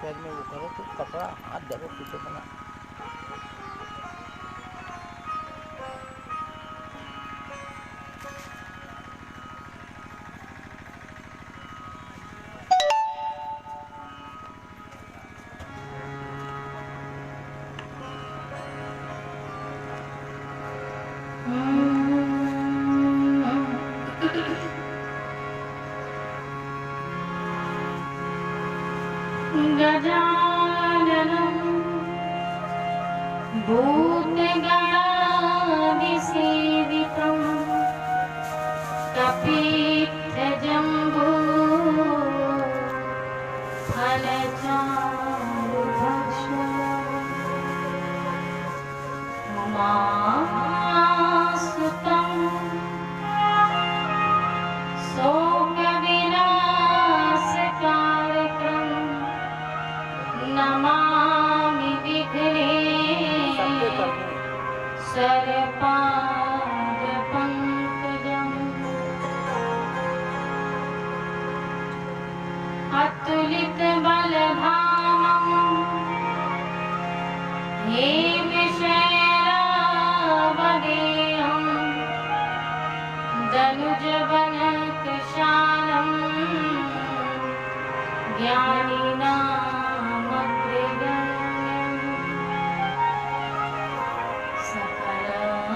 पैर में वो करो तो कपड़ा हाथ धरो पीछे बना। गजाननं भूतगणादिसेवितं कपित्थजम्बो फलचारुभक्षणम् उमासुतं शोकविनाशकारकं नमामि विघ्नेश्वरं शरपादपङ्कजम् अतुलितबलधामं हेमशैलावदेहं दनुजवनकृशानं ज्ञानिनामग्रगण्यम् सकलं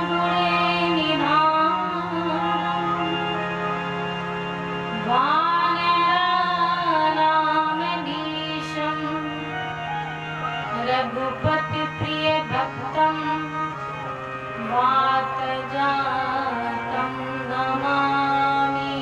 गुणनिधानं वानराणामधीशं रघुपतिप्रियभक्तं वातजातं नमामि।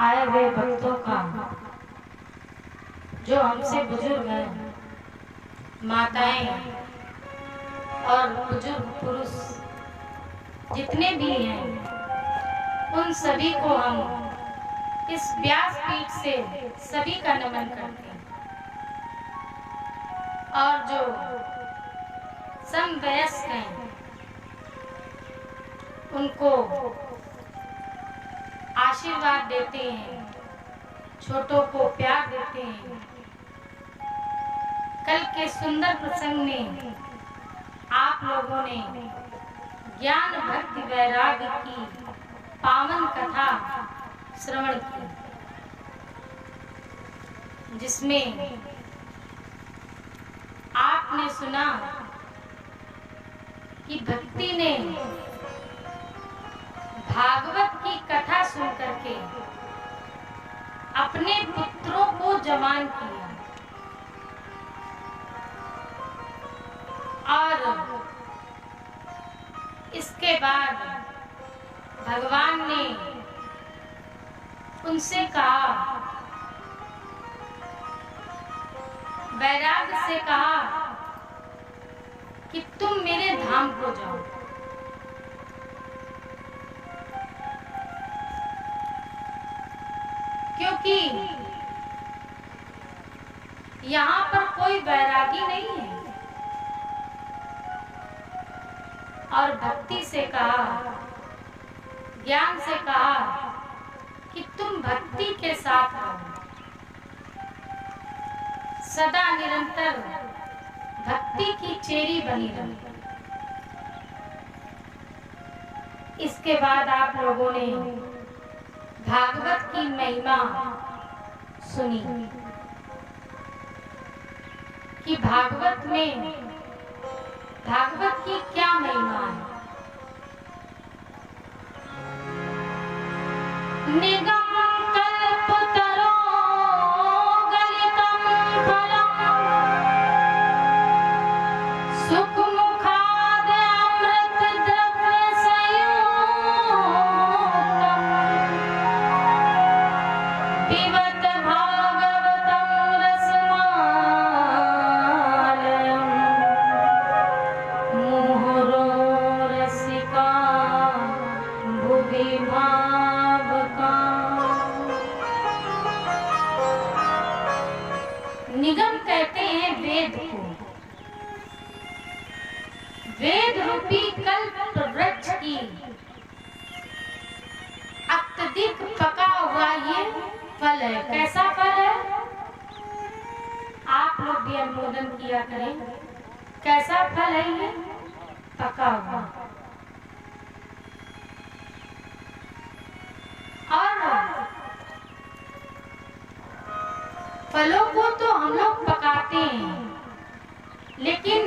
आए हुए भक्तों का, जो हमसे बुजुर्ग हैं, माताएं और बुजुर्ग पुरुष जितने भी हैं, उन सभी को हम इस व्यासपीठ से सभी का नमन करते हैं। और जो समवयस्क हैं उनको आशीर्वाद देते हैं, छोटों को प्यार देते हैं। कल के सुंदर प्रसंग में आप लोगों ने ज्ञान भक्ति वैराग्य की पावन कथा श्रवण की, जिसमें आपने सुना कि भक्ति ने भागवत की कथा सुन करके अपने पुत्रों को जवान किया और इसके बाद भगवान ने उनसे कहा, वैराग्य से कहा कि तुम मेरे धाम को जाओ। क्योंकि यहाँ पर कोई वैरागी नहीं है। और भक्ति से कहा, ज्ञान से कहा कि तुम भक्ति के साथ रहो, सदा निरंतर भक्ति की चेरी बनी रहो। इसके बाद आप लोगों ने भागवत की महिमा सुनी कि भागवत की क्या महिमा है। निगम कल्पतरो गलितं फलम् सुखमुखाद अमृत द्रव्य संयुक्तम् पिबत भागवतं रसमालयम् मुहुरो रसिका भुवि भावका। निगम कहते हैं वेद को। वेद रूपी कल्प वृक्ष की अत्यधिक पका हुआ ये फल है। कैसा फल है? आप लोग भी अनुमोदन किया करें। कैसा फल है ये? पका हुआ। और फलों को तो हम लोग पकाते हैं, लेकिन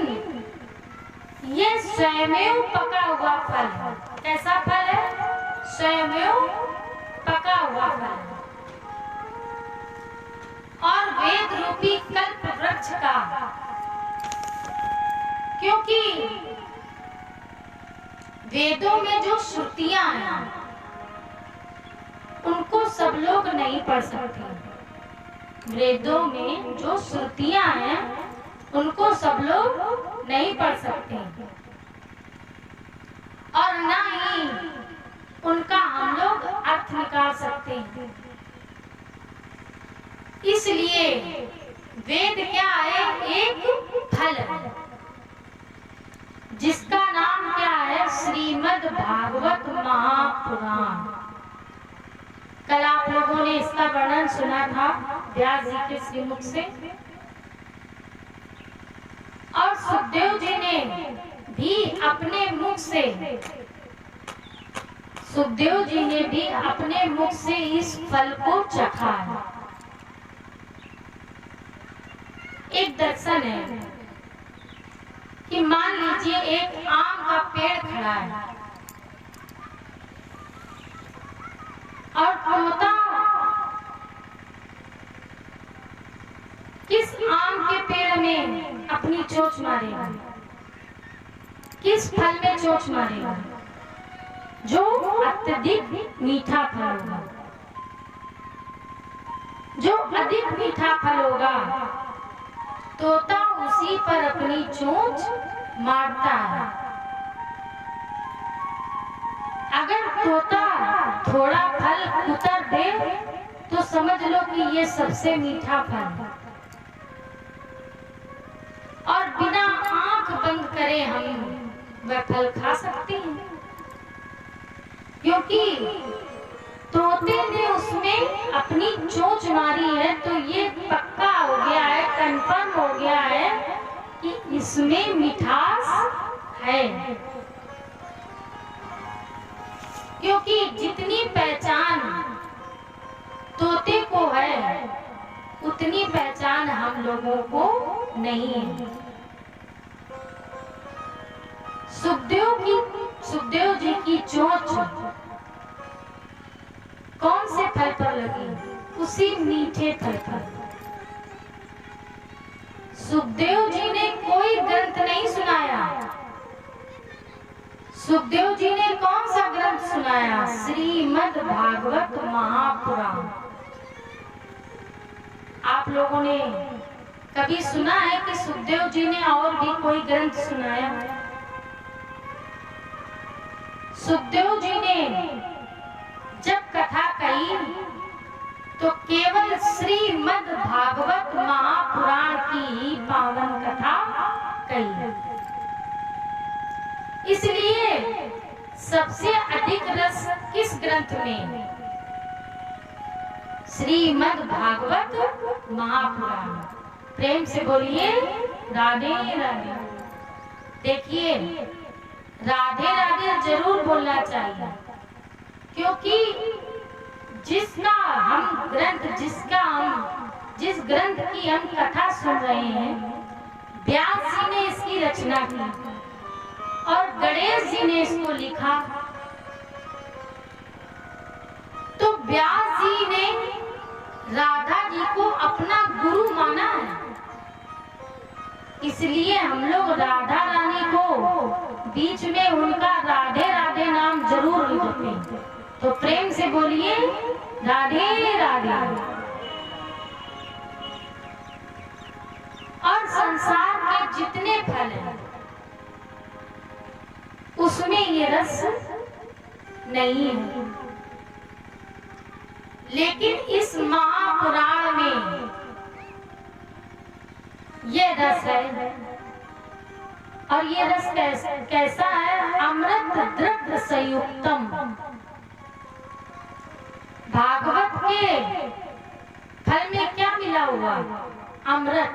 ये स्वयमेव पका हुआ फल है। कैसा फल है? स्वयमेव पका हुआ फल है। और वेद रूपी कल्प वृक्ष का, क्योंकि वेदों में जो श्रुतियां हैं उनको सब लोग नहीं पढ़ सकते। वेदों में जो श्रुतियां हैं उनको सब लोग नहीं पढ़ सकते और ना ही उनका हम लोग अर्थ निकाल सकते हैं। इसलिए वेद क्या है? एक फल है जिसका नाम क्या है? श्रीमद् भागवत महापुराण। कल आप लोगों ने इसका वर्णन सुना था व्यास जी के श्रीमुख से। और सुखदेव जी ने भी अपने मुख से इस फल को चखा है। एक दर्शन है कि मान लीजिए एक आम का पेड़ खड़ा है और तोता किस आम के पेड़ में अपनी चोंच मारेगा? किस फल में चोंच मारेगा? जो अत्यधिक मीठा फल होगा। जो अधिक मीठा फल होगा तोता उसी पर अपनी चोंच मारता है। अगर तोता थोड़ा फल उतर दे तो समझ लो कि ये सबसे मीठा फल है, और बिना आंख बंद करे हम वह फल खा सकते हैं, क्योंकि तोते ने उसमें अपनी चोंच मारी है। तो ये पक्का हो गया है, कंफर्म हो गया है कि इसमें मिठास है, क्योंकि जितनी पहचान तोते को है उतनी पहचान हम लोगों को नहीं है। सुखदेव जी की चोंच कौन से फल पर लगी? उसी मीठे फल पर। सुखदेव जी ने कोई ग्रंथ नहीं सुनाया। सुखदेव जी ने कौन सा ग्रंथ सुनाया? श्रीमद् भागवत महापुराण। आप लोगों ने कभी सुना है कि सुखदेव जी ने और भी कोई ग्रंथ सुनाया? सुखदेव जी ने जब कथा कही तो केवल श्रीमद् भागवत महापुराण की पावन कथा कही। इसलिए सबसे अधिक रस किस ग्रंथ में? श्रीमद् भागवत महापुराण। प्रेम से बोलिए राधे राधे। देखिए, राधे राधे जरूर बोलना चाहिए, क्योंकि जिस ग्रंथ की हम कथा सुन रहे हैं, व्यास जी ने इसकी रचना की और गणेश जी ने इसको लिखा। तो व्यास जी ने राधा जी को अपना गुरु माना है, इसलिए हम लोग राधा रानी को बीच में उनका राधे राधे नाम जरूर लिखते हैं। तो प्रेम से बोलिए राधे राधे। और संसार के जितने फल हैं उसमें ये रस नहीं है, लेकिन इस महापुराण में ये रस है। और ये रस कैसा है? अमृत द्रव्य संयुक्तम। भागवत के फल में क्या मिला हुआ? अमृत।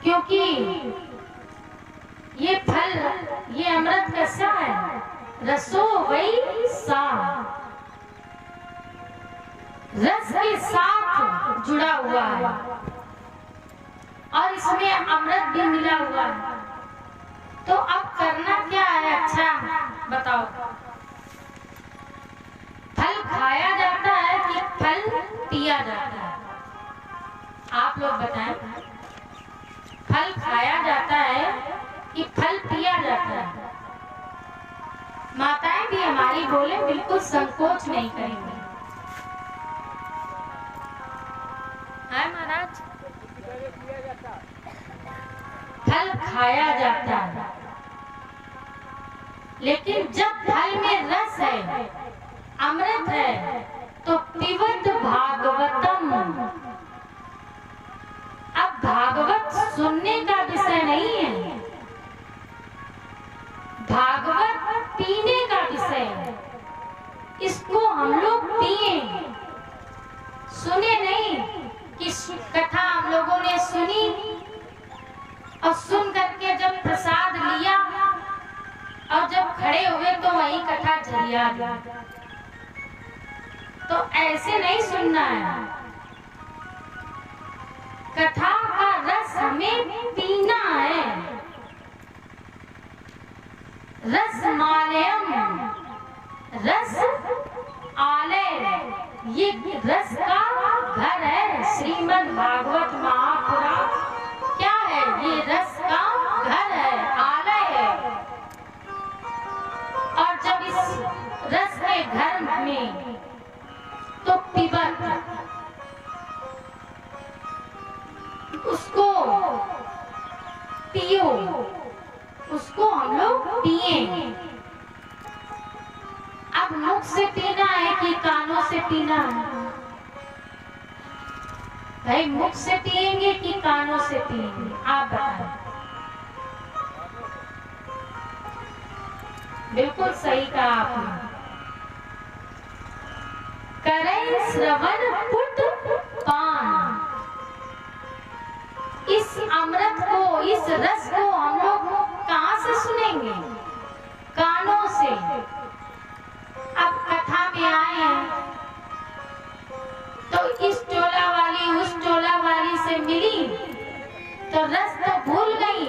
क्योंकि ये फल, ये अमृत कैसा है? रसो वही सा, रस के साथ जुड़ा हुआ है और इसमें अमृत भी मिला हुआ है। तो अब करना क्या है? अच्छा बताओ, फल खाया जाता है कि फल पिया जाता है? आप लोग बताएं, फल खाया जाता है कि फल पिया जाता है? माताएं भी हमारी बोले, बिल्कुल संकोच नहीं करेंगी। है महाराज? फल खाया जाता है, लेकिन जब फल में रस है, अमृत है, तो पिबत भागवतम। अब भागवत सुनने का विषय नहीं है, भागवत पीने का विषय है। इसको हम लोग पिए, सुने नहीं। कि कथा हम लोगों ने सुनी और सुन करके जब प्रसाद लिया और जब खड़े हुए तो वही कथा झरिया गया। तो ऐसे नहीं सुनना है। कथा का रस हमें पीना है। रस मालयम, रस आलय, ये रस का घर है। श्रीमद् भागवत महापुराण क्या है? ये रस का घर है, आलय है। और जब इस रस के घर में पिए। अब मुख से पीना है कि कानों से पीना है? भाई मुख से पिएंगे कि कानों से पिएंगे, आप बताएं। बिल्कुल सही कहा आपने। करें श्रवण पुट पान, इस अमृत को, इस रस को हम लोग कहां से सुनेंगे? कानों से। अब कथा में आए हैं तो इस टोला वाली उस टोला वाली से मिली तो रस तो भूल गई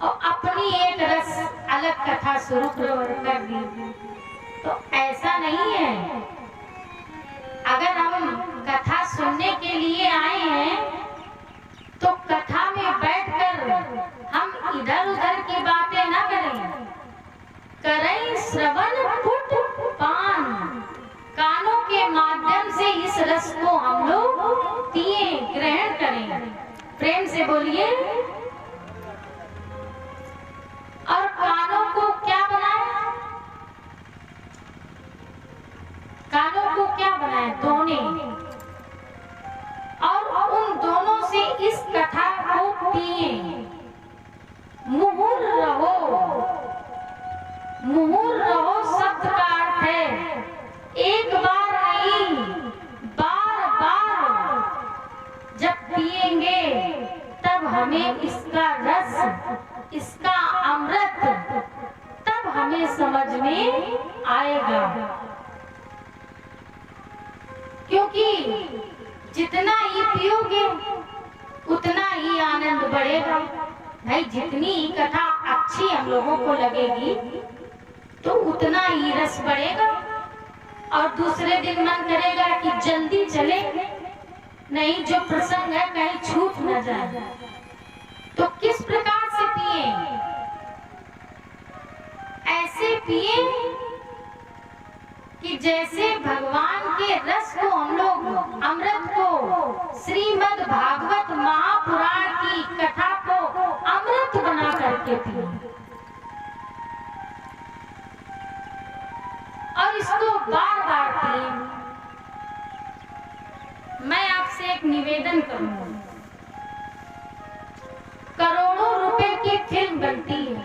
और अपनी एक रस अलग कथा शुरू कर दी। तो ऐसा नहीं है। अगर हम कथा सुनने के लिए आए हैं तो कथा में बैठकर हम इधर उधर की बातें ना करें। करें श्रवण पुट पान, कानों के माध्यम से इस रस को हम लोग पिए, ग्रहण करें। प्रेम से बोलिए। और कानों को क्या बनाए? कानों को क्या बनाए? दोने। और उन दोनों से इस कथा को पिए। मुहुर रहो, मुहुर रहो शब्द का अर्थ है एक बार नहीं, बार बार जब पिएंगे तब हमें इसका रस, इसका अमृत तब हमें समझ में आएगा। क्योंकि जितना ही पियोगे उतना ही आनंद बढ़ेगा। भाई जितनी ही कथा अच्छी हम लोगों को लगेगी तो उतना ही रस बढ़ेगा और दूसरे दिन मन करेगा कि जल्दी चले, नहीं जो प्रसंग है कहीं छूट न जाए। तो किस प्रकार से पिए? ऐसे पिए कि जैसे भगवान के रस को हम लोग, अमृत को, श्रीमद् भागवत महापुराण की कथा को अमृत बना करके पिए। और इसको बार बार पिए। मैं आपसे एक निवेदन करूंगा। करोड़ों रुपए की फिल्म बनती है,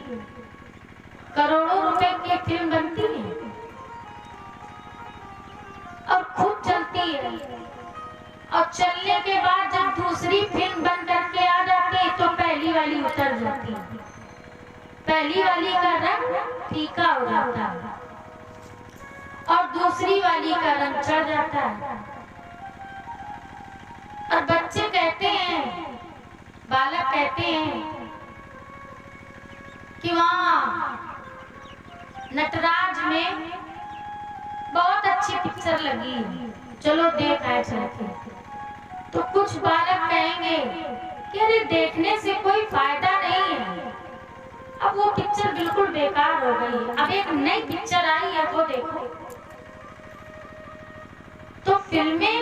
करोड़ों रुपए की फिल्म बनती है और खूब चलती है। और चलने के बाद जब दूसरी फिल्म बन करके आ जाती है तो पहली वाली उतर जाती है। पहली वाली का रंग फीका हो जाता है और दूसरी वाली का रंग चढ़ जाता है। और बच्चे कहते हैं, बालक कहते हैं कि वहाँ नटराज में बहुत अच्छी पिक्चर लगी, चलो देख आए चलते। तो कुछ बालक कहेंगे कि अरे देखने से कोई फायदा नहीं है, अब वो पिक्चर बिल्कुल बेकार हो गई है, अब एक नई पिक्चर आई है वो देखो। तो फिल्में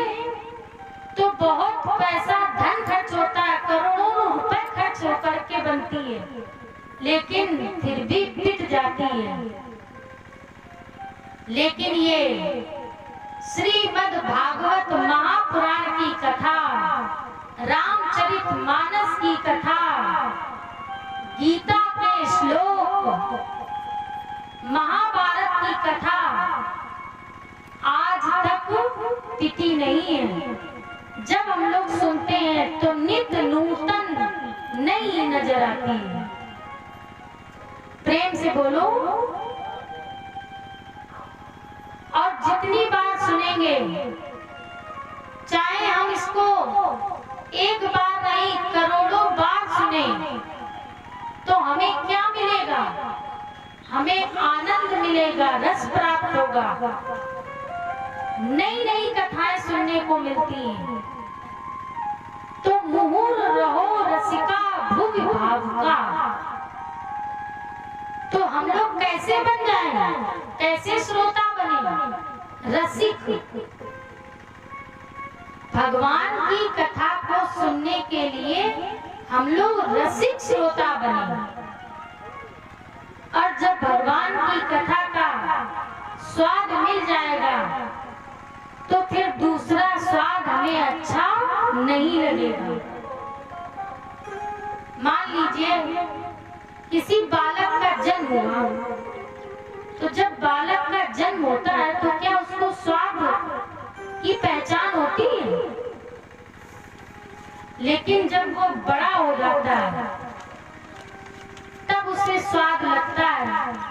तो बहुत पैसा धन खर्च होता है, करोड़ों रुपए खर्च होकर के बनती है, लेकिन फिर भी पिट जाती है। लेकिन ये श्रीमद् भागवत महापुराण की कथा, रामचरितमानस की कथा, गीता के श्लोक, महाभारत की कथा आज तक पिटी नहीं है। जब हम लोग सुनते हैं तो नित्य नूतन नई नजर आती है। प्रेम से बोलो। और जितनी बार सुनेंगे, चाहे हम इसको एक बार नहीं करोड़ों बार सुने, तो हमें क्या मिलेगा? हमें आनंद मिलेगा, रस प्राप्त होगा, नई नई कथाएं सुनने को मिलती हैं। तो मुहुर रहो रसिका भुवि भावुका। तो हम लोग कैसे बन जाएं? कैसे श्रोता बने? रसिक। भगवान की कथा को सुनने के लिए हम लोग रसिक श्रोता बने। और जब भगवान की कथा का स्वाद मिल जाएगा तो फिर दूसरा स्वाद हमें अच्छा नहीं लगेगा। मान लीजिए किसी बालक का जन्म हुआ, तो जब बालक का जन्म होता है तो क्या उसको स्वाद की पहचान होती है? लेकिन जब वो बड़ा हो जाता है तब उसे स्वाद लगता है।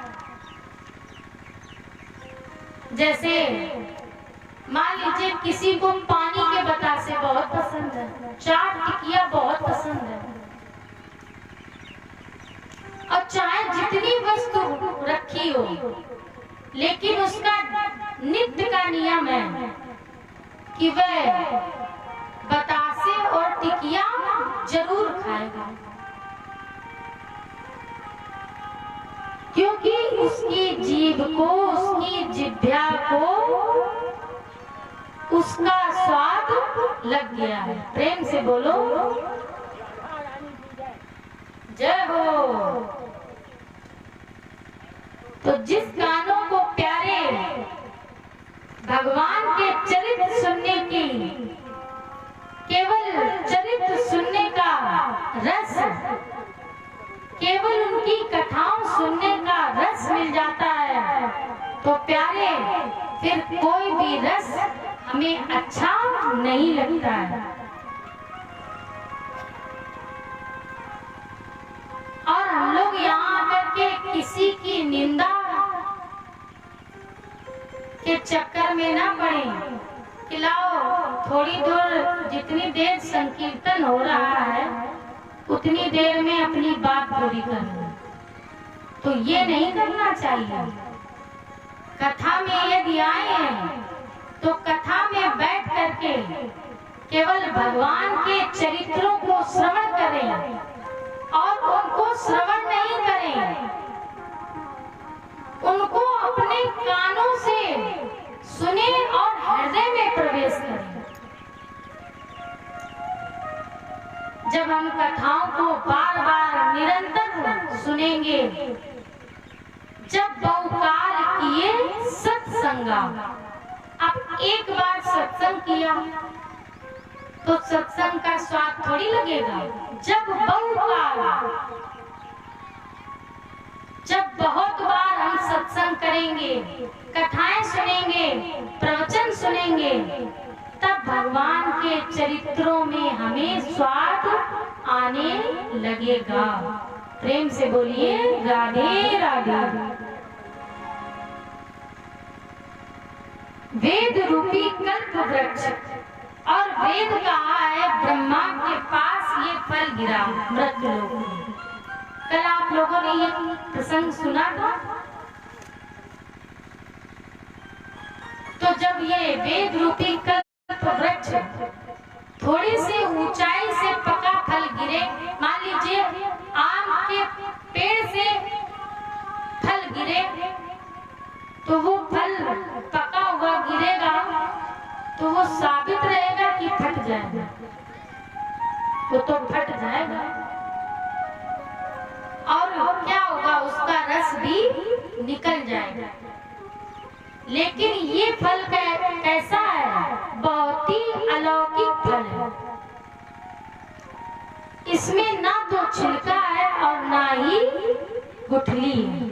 जैसे मान लीजिए किसी को पानी के बतासे बहुत पसंद है, चाट टिकिया बहुत पसंद है, और चाहे जितनी वस्तु रखी हो, लेकिन उसका नित्य का नियम है कि वह बतासे और टिकिया जरूर खाएगा, क्योंकि उसकी जीभ को, उसकी जिह्वा को उसका स्वाद लग गया है। प्रेम से बोलो जय हो। तो जिस कानों को प्यारे भगवान के चरित्र सुनने की, केवल चरित्र सुनने का रस, केवल उनकी कथाओं सुनने का रस मिल जाता है, तो प्यारे फिर कोई भी रस हमें अच्छा नहीं लगता है। और हम लोग यहाँ आकर के किसी की निंदा के चक्कर में ना पड़े कि लाओ थोड़ी दूर, जितनी देर संकीर्तन हो रहा है उतनी देर में अपनी बात पूरी कर लो, तो ये नहीं करना चाहिए। कथा में यदि आए हैं तो कथा में बैठ करके केवल भगवान के चरित्रों को श्रवण करें, और उनको श्रवण नहीं करें, उनको अपने कानों से सुने और हृदय में प्रवेश करें। जब हम कथाओं को बार बार निरंतर सुनेंगे, जब बहुकाल किए सत्संगा, अब एक बार सत्संग किया तो सत्संग का स्वाद थोड़ी लगेगा। जब बहुकाल, जब बहुत बार हम सत्संग करेंगे, कथाएं सुनेंगे, प्रवचन सुनेंगे, तब भगवान के चरित्रों में हमें स्वाद आने लगेगा। प्रेम से बोलिए राधे राधे। वेद रूपी कल्प वृक्ष, और वेद कहा है ब्रह्मा के पास ये फल गिरा मृतलोक में। कल आप लोगों ने ये प्रसंग सुना था। तो जब ये वेद रूपी कल्प वृक्ष थोड़ी सी ऊंचाई से पका फल गिरे, मान लीजिए आम के पेड़ से फल गिरे, तो वो फल पका हुआ गिरेगा तो वो साबित रहेगा कि फट जाएगा, वो तो फट जाएगा। और क्या होगा, उसका रस भी निकल जाएगा। लेकिन ये फल कैसा है? बहुत ही अलौकिक फल है। इसमें ना तो छिलका है और ना ही गुठली है,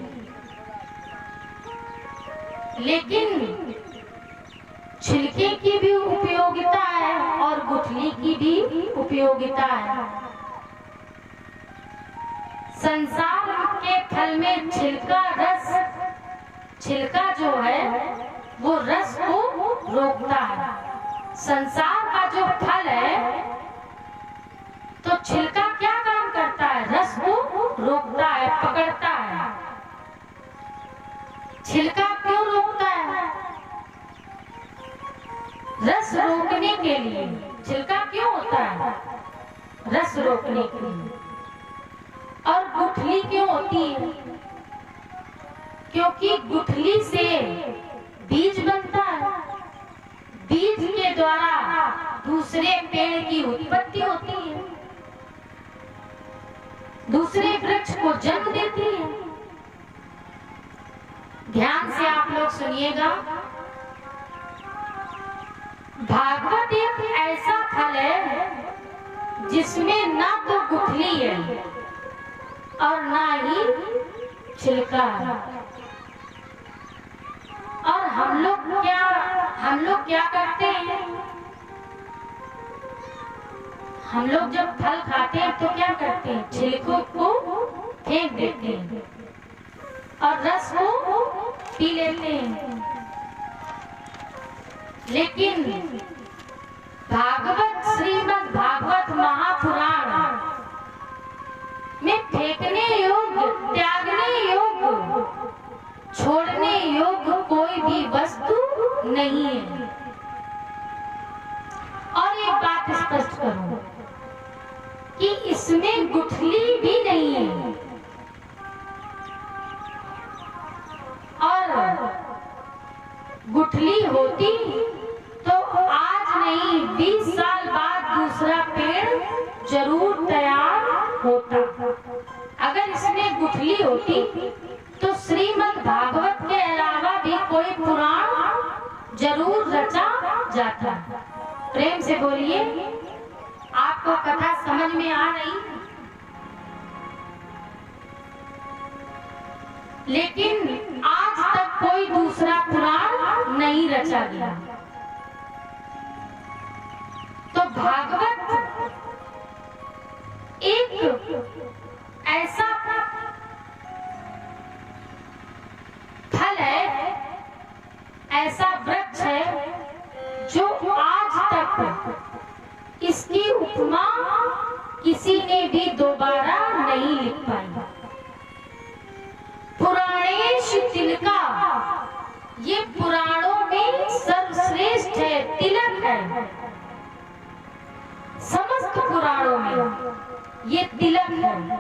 लेकिन छिलके की भी उपयोगिता है और गुठली की भी उपयोगिता है। संसार के फल में छिलका रस, छिलका जो है वो रस को रोकता है। संसार का जो फल है तो छिलका क्या काम करता है? रस को रोकता है, पकड़ता है। छिलका क्यों रोकता है? रस रोकने के लिए। छिलका क्यों होता है? रस रोकने के लिए। और गुठली क्यों होती है? क्योंकि गुठली से बीज बनता है, बीज के द्वारा दूसरे पेड़ की उत्पत्ति होती है, दूसरे वृक्ष को जन्म देती है। ध्यान से आप लोग सुनिएगा। भागवत एक ऐसा फल है जिसमें ना तो गुठली है और ना ही छिलका है। और हम लोग क्या करते हैं? हम लोग जब फल खाते हैं तो क्या करते हैं? छिलकों को फेंक देते हैं और रस को पी लेते हैं। लेकिन भागवत, श्रीमद् भागवत महापुराण में फेंकने योग्य, त्यागने योग्य, छोड़ने योग्य कोई भी वस्तु नहीं है। और एक बात स्पष्ट करूं कि इसमें गुठली भी नहीं है। और गुठली होती तो आज नहीं 20 साल बाद दूसरा पेड़ जरूर तैयार होता। अगर इसमें गुठली होती तो श्रीमद् भागवत के अलावा भी कोई पुराण जरूर रचा जाता। प्रेम से बोलिए, आपको कथा समझ में आ रही? लेकिन आज तक कोई दूसरा पुराण नहीं रचा गया। तो भागवत एक ऐसा फल है, ऐसा वृक्ष है जो आज तक इसकी उपमा किसी ने भी दोबारा नहीं लिख पाई। पुराणेश तिलका, ये पुराणों में सर्वश्रेष्ठ है, तिलक है। समस्त पुराणों में ये तिलक है।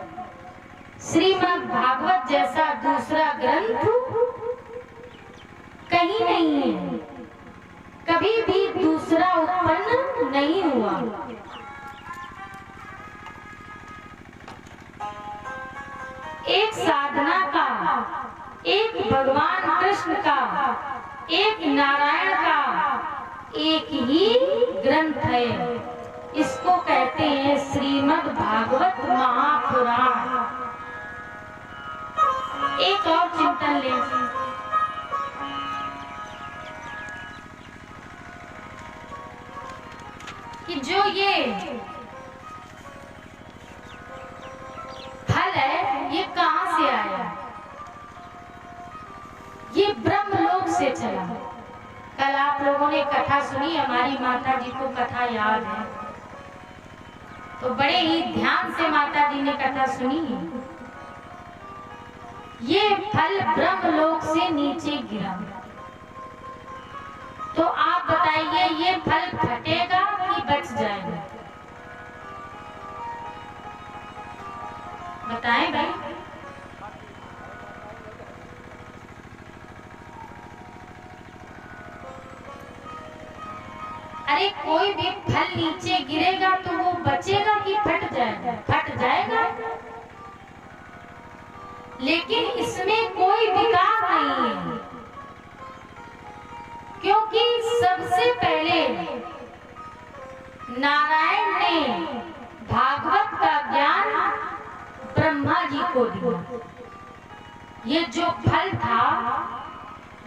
श्रीमद् भागवत जैसा दूसरा ग्रंथ कहीं नहीं है, कभी भी दूसरा उत्पन्न नहीं हुआ। एक साधना का, एक भगवान कृष्ण का, एक नारायण का एक ही ग्रंथ है। इसको कहते हैं श्रीमद् भागवत महापुराण। एक और चिंतन लें। कि जो ये फल है ये कहां से आया? ये ब्रह्मलोक से चला। कल आप लोगों ने कथा सुनी, हमारी माता जी को कथा याद है, तो बड़े ही ध्यान से माता जी ने कथा सुनी। ये फल ब्रह्मलोक से नीचे गिरा। तो आप बताइए ये फल फटेगा कि बच जाएगा? बताएं भाई। अरे कोई भी फल नीचे गिरेगा तो वो बचेगा कि फट जाएगा? फट जाएगा। लेकिन इसमें कोई विकार नहीं है, क्योंकि सबसे पहले नारायण ने भागवत का ज्ञान ब्रह्मा जी को दिया। ये जो फल था,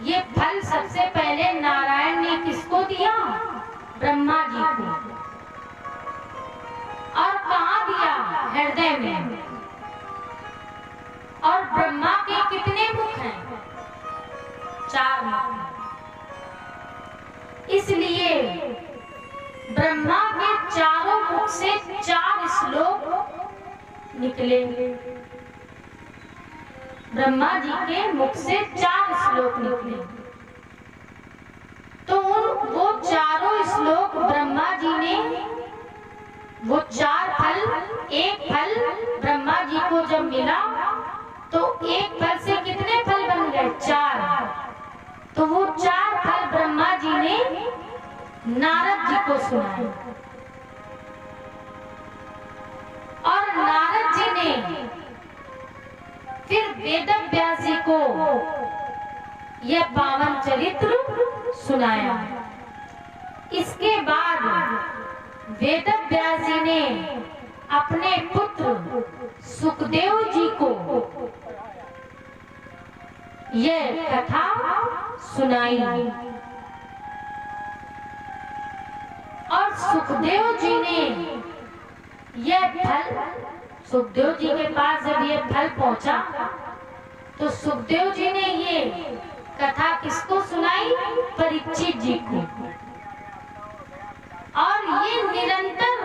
ये फल सबसे पहले नारायण ने किसको दिया? ब्रह्मा जी को। और कहाँ दिया? हृदय में। और ब्रह्मा के कितने मुख हैं? 4 मुख। इसलिए ब्रह्मा के चारों मुख से 4 श्लोक निकले। ब्रह्मा जी के मुख से 4 श्लोक निकले। तो वो चारों श्लोक ब्रह्मा जी ने, वो 4 फल, एक फल ब्रह्मा जी को जब मिला तो एक फल से कितने फल बन गए? 4। तो वो 4 फल ब्रह्मा जी ने नारद जी को सुनाए। और नारद जी ने फिर वेद व्यास जी को यह पावन चरित्र सुनाया। इसके बाद वेदव्यास जी ने अपने पुत्र सुखदेव जी को यह कथा सुनाई और सुखदेव जी ने यह फल, सुखदेव जी के पास जब यह फल पहुंचा तो सुखदेव जी ने ये कथा किसको सुनाई? परीक्षित जी को। और ये निरंतर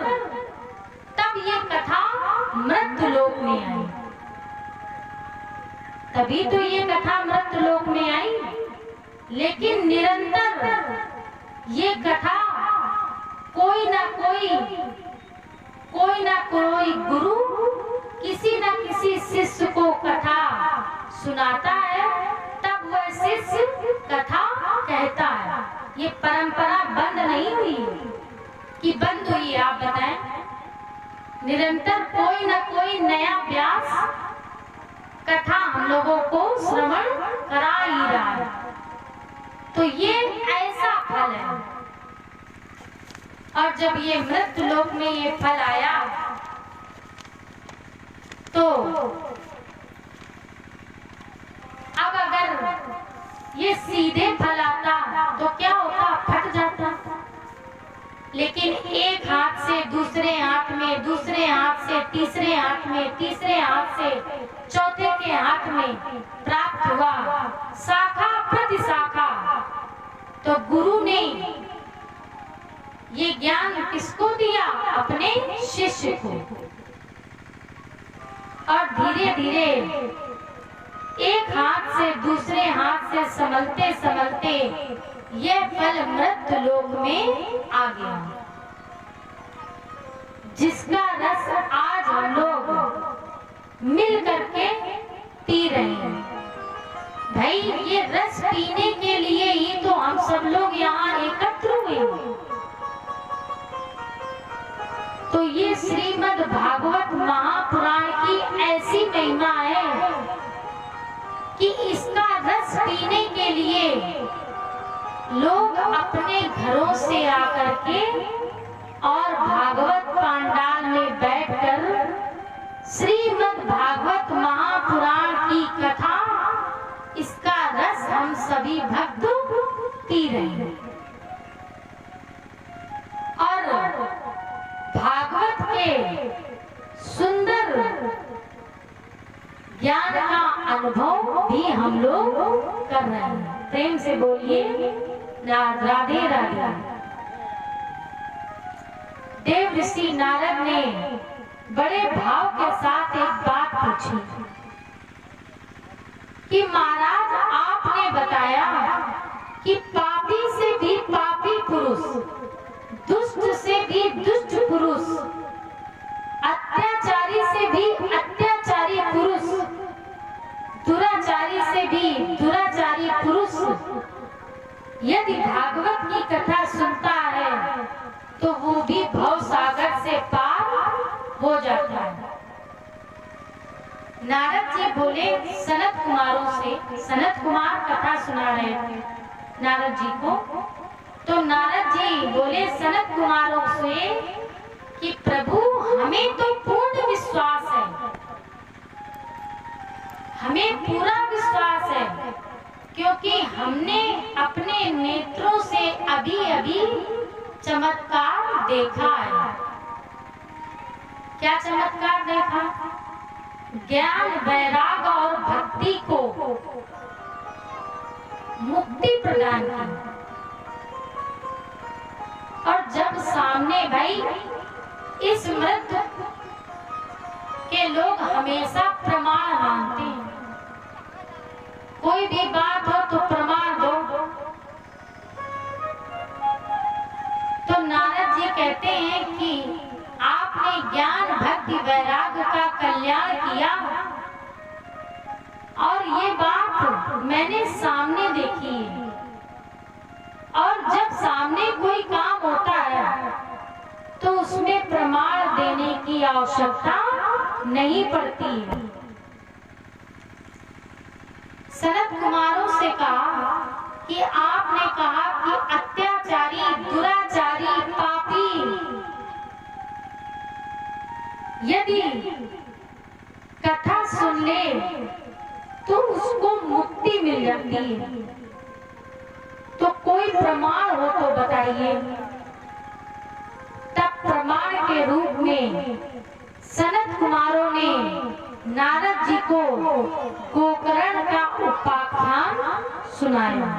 तब ये कथा मृत्युलोक में आई, तभी तो ये कथा मृत्युलोक में आई। लेकिन निरंतर ये कथा कोई ना कोई गुरु किसी न किसी शिष्य को कथा सुनाता है, तब वह शिष्य कथा कहता है। ये परंपरा बंद नहीं हुई कि बंद हुई है, आप बताएं? निरंतर कोई ना कोई नया व्यास कथा हम लोगों को श्रवण करा ही रहा है। तो ये ऐसा फल है। और जब ये मृत्युलोक में ये फल आया तो अब अगर ये सीधे फल आता तो क्या होता? फट जाता। लेकिन एक हाथ से दूसरे हाथ में, दूसरे हाथ से तीसरे हाथ में, तीसरे हाथ से चौथे के हाथ में प्राप्त हुआ, शाखा प्रति शाखा। तो गुरु ने ये ज्ञान किसको दिया? अपने शिष्य को। और धीरे धीरे एक हाथ से दूसरे हाथ से संभलते संभलते यह फल मृत्युलोक में आ गया, जिसका रस आज हम लोग मिल करके पी रहे हैं। भाई ये रस पीने के लिए ही तो हम सब लोग यहाँ एकत्र हुए। तो ये श्रीमद् भागवत महापुराण की ऐसी महिमा है कि इसका रस पीने के लिए लोग अपने घरों से आकर के और भागवत पांडाल में बैठकर श्रीमद् भागवत महापुराण की कथा, इसका रस हम सभी भक्त पी रहे हैं। और भागवत के सुंदर ज्ञान का अनुभव भी हम लोग कर रहे हैं। प्रेम से बोलिए राधे राधे। देव ऋषि नारद ने बड़े भाव के साथ एक बात पूछी कि महाराज आपने बताया कि पापी से भी पापी पुरुष, दुष्ट से भी दुष्ट पुरुष, अत्याचारी से भी अत्याचारी पुरुष, दुराचारी से भी दुराचारी पुरुष यदि भागवत की कथा सुनता है तो वो भी भव सागर से पार हो जाता है। नारद जी बोले सनत कुमारों से, सनत कुमार कथा सुना रहे थे नारद जी को, तो नारद जी बोले सनत कुमारों से कि प्रभु हमें तो पूर्ण विश्वास है, हमें पूरा विश्वास है, क्योंकि हमने अपने नेत्रों से अभी अभी चमत्कार देखा है। क्या चमत्कार देखा? ज्ञान, वैराग और भक्ति को मुक्ति प्रदान की। और जब सामने भाई इस मृत्यु के लोग हमेशा प्रमाण मांगते हैं, कोई भी बात हो तो प्रमाण दो। तो नारद जी कहते हैं कि आपने ज्ञान, भक्ति, वैराग का कल्याण किया और ये बात मैंने सामने देखी है। और जब सामने कोई काम होता है तो उसमें प्रमाण देने की आवश्यकता नहीं पड़ती है। सनत कुमारों से कहा कि आपने कहा कि अत्याचारी, दुराचारी, पापी यदि कथा सुन ले तो उसको मुक्ति मिल जाती है, तो कोई प्रमाण हो तो बताइए। तब प्रमाण के रूप में सनत कुमारों ने नारद जी को गोकर्ण का उपाख्यान सुनाया।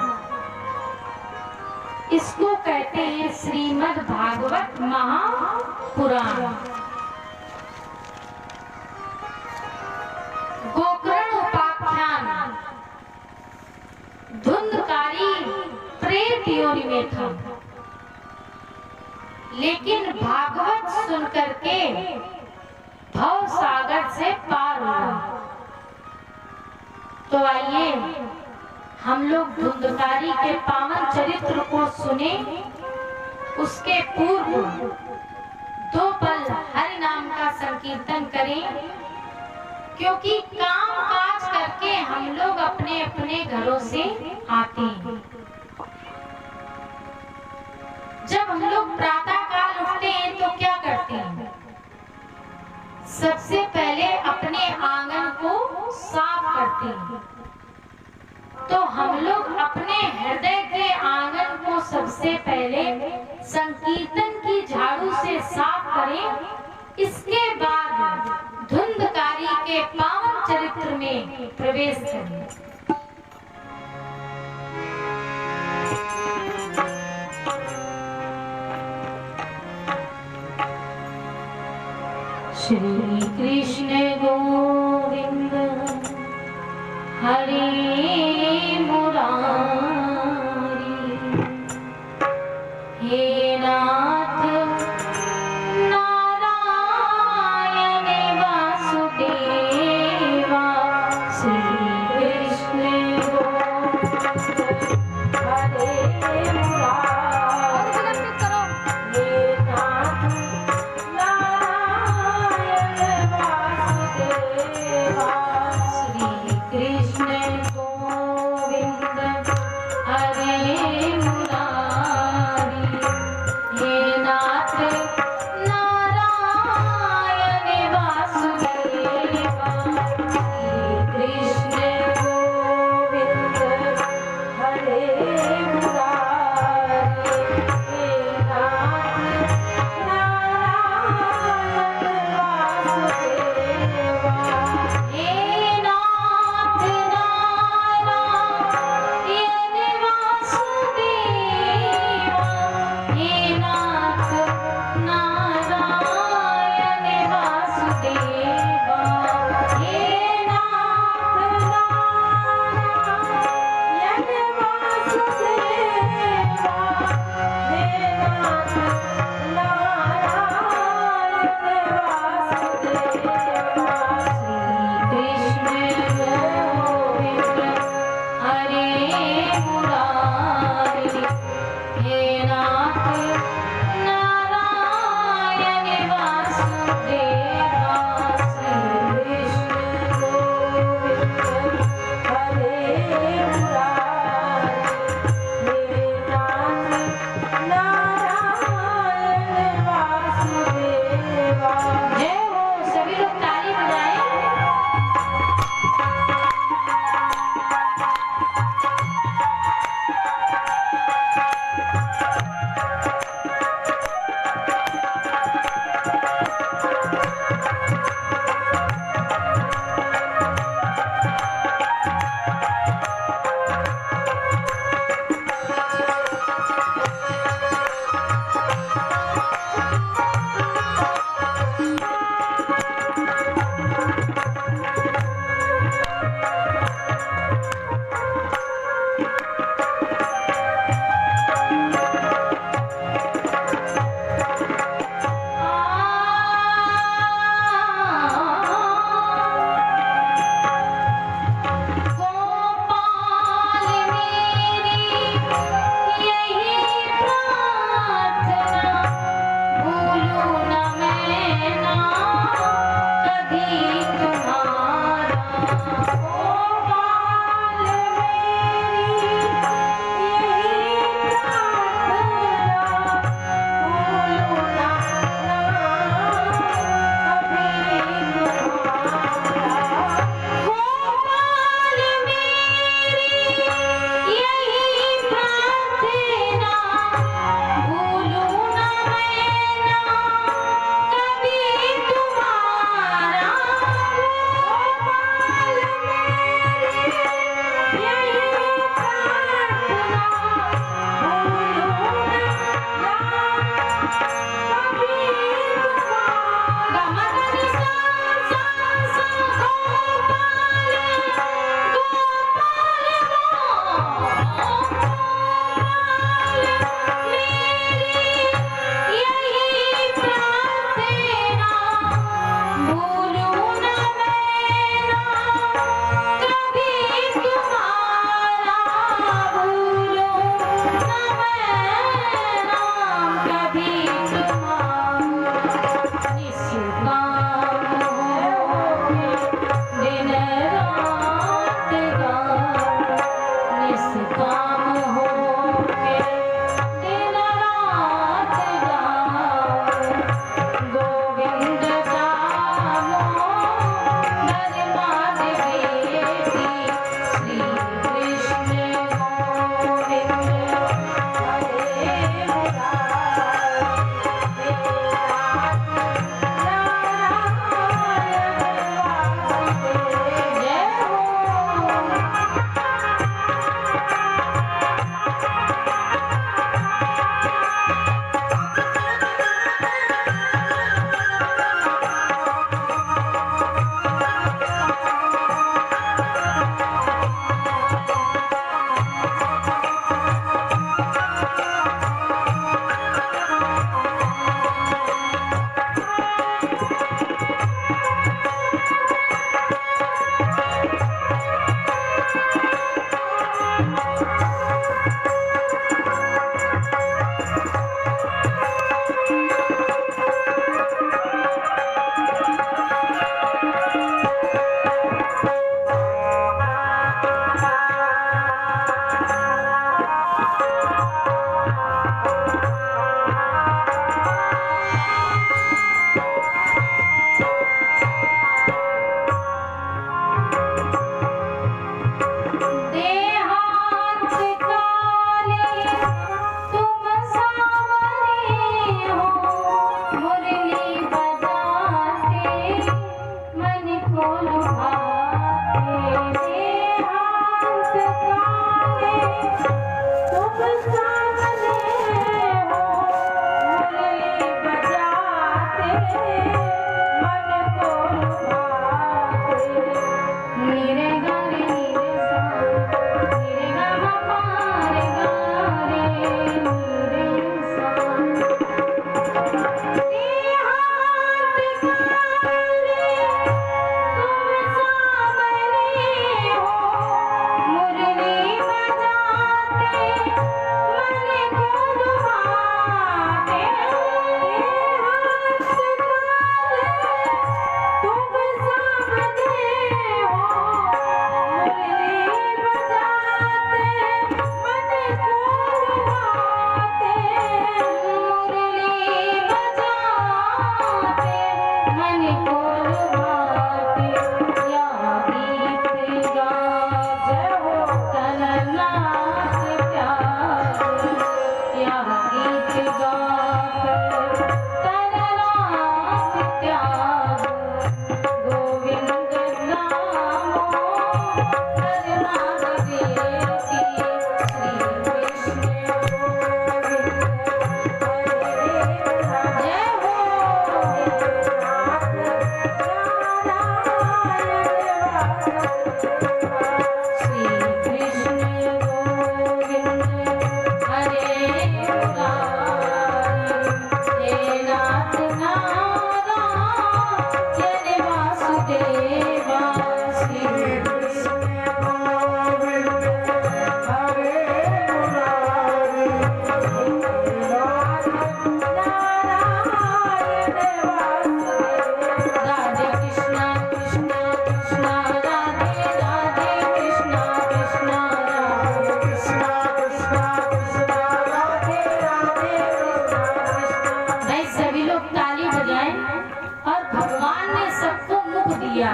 इसको कहते हैं श्रीमद् भागवत महापुराण। गोकर्ण उपाख्यान धुंधकारी प्रेत योनि में था, लेकिन भागवत सुन करके भव सागर से पार हुआ। तो आइए हम लोग धुंधकारी के पावन चरित्र को सुने। उसके पूर्व 2 पल हरि नाम का संकीर्तन करें, क्योंकि काम काज करके हम लोग अपने अपने घरों से आते हैं। जब हम लोग प्रातः काल उठते हैं तो क्या करते हैं? सबसे पहले अपने आंगन को साफ करते हैं। तो हम लोग अपने हृदय के आंगन को सबसे पहले संकीर्तन की झाड़ू से साफ करें। इसके बाद धुंधकारी के पावन चरित्र में प्रवेश करें। श्री कृष्ण गोविंद हरे मुरारी, हे नाथ नारायण वासुदेवा। श्री कृष्ण गोविंद हरे मुरारी, हे नाथ नारायण वासुदेवा। श्री कृष्ण गोविंद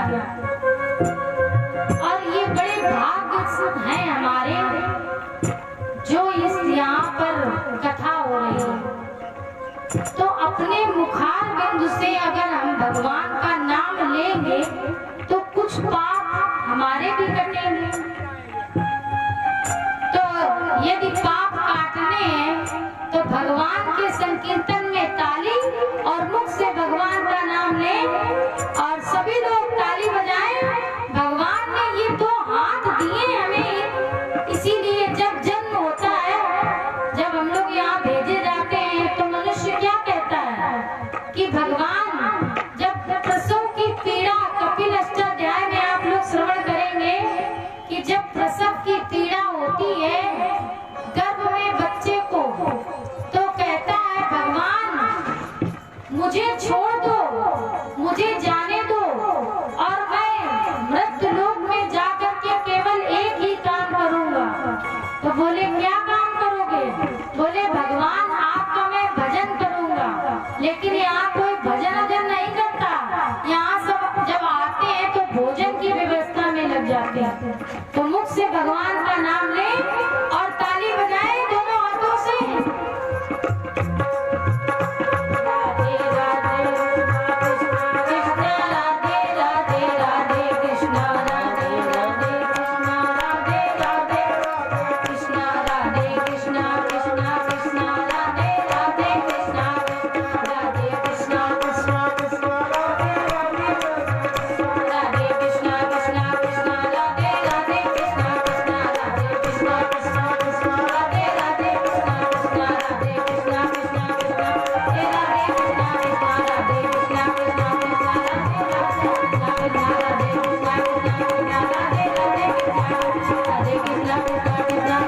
है। और ये बड़े भाग्य हैं हमारे जो इस यहाँ पर कथा हो रही है। तो अपने मुखार बिंदु से अगर हम भगवान का नाम लेंगे तो कुछ पाप हमारे भी कटेंगे। तो यदि पाप काटने हैं तो भगवान के संकीर्तन में ताली और मुख से भगवान का नाम लें और सभी लोग ताली बजाएं। भगवान ने ये दो हाथ दिए हमें, इसीलिए जब जन्म होता है, जब हम लोग यहाँ भेजे जाते हैं तो मनुष्य क्या कहता है कि भगवान, जब प्रसव की पीड़ा कपिल अष्टाध्याय में आप लोग श्रवण करेंगे कि जब प्रसव की पीड़ा होती है गर्भ में बच्चे को, तो कहता है भगवान मुझे छोड़ दो, मुझे जाने दो और मैं मृत्यु लोक में जाकर के केवल एक ही काम करूंगा। तो बोले क्या काम करोगे? बोले भगवान आपका मैं भजन करूंगा। लेकिन यहाँ कोई भजन वजन नहीं करता, यहाँ सब जब आते हैं तो भोजन की व्यवस्था में लग जाते हैं। तो मुख से भगवान का नाम ले और ताली बजाए दोनों हाथों से। राधे राधे कृष्ण राधे राधे राधे कृष्ण राधे राधे कृष्ण राधे राधे कृष्ण राधे कृष्ण कृष्ण कृष्ण राधे राधे कृष्ण राधे कृष्ण कृष्ण कृष्ण राधे राधे कृष्ण कृष्ण कृष्ण राधे राधे कृष्ण कृष्ण राधे कृष्ण कृष्ण कृष्ण राधे राधे कृष्ण कृष्ण राधे कृष्ण कृष्ण कृष्ण राधे राधे कृष्ण कृष्ण राधे कृष्ण कृष्ण कृष्ण राधे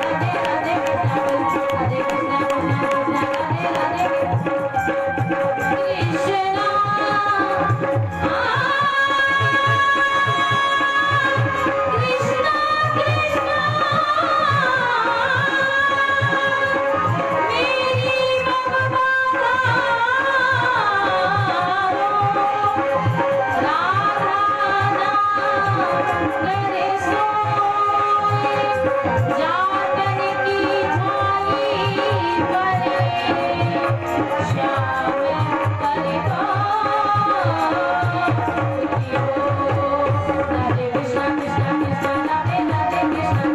कृष्ण कृष्ण राधे राधे कृष्ण राधे कृष्ण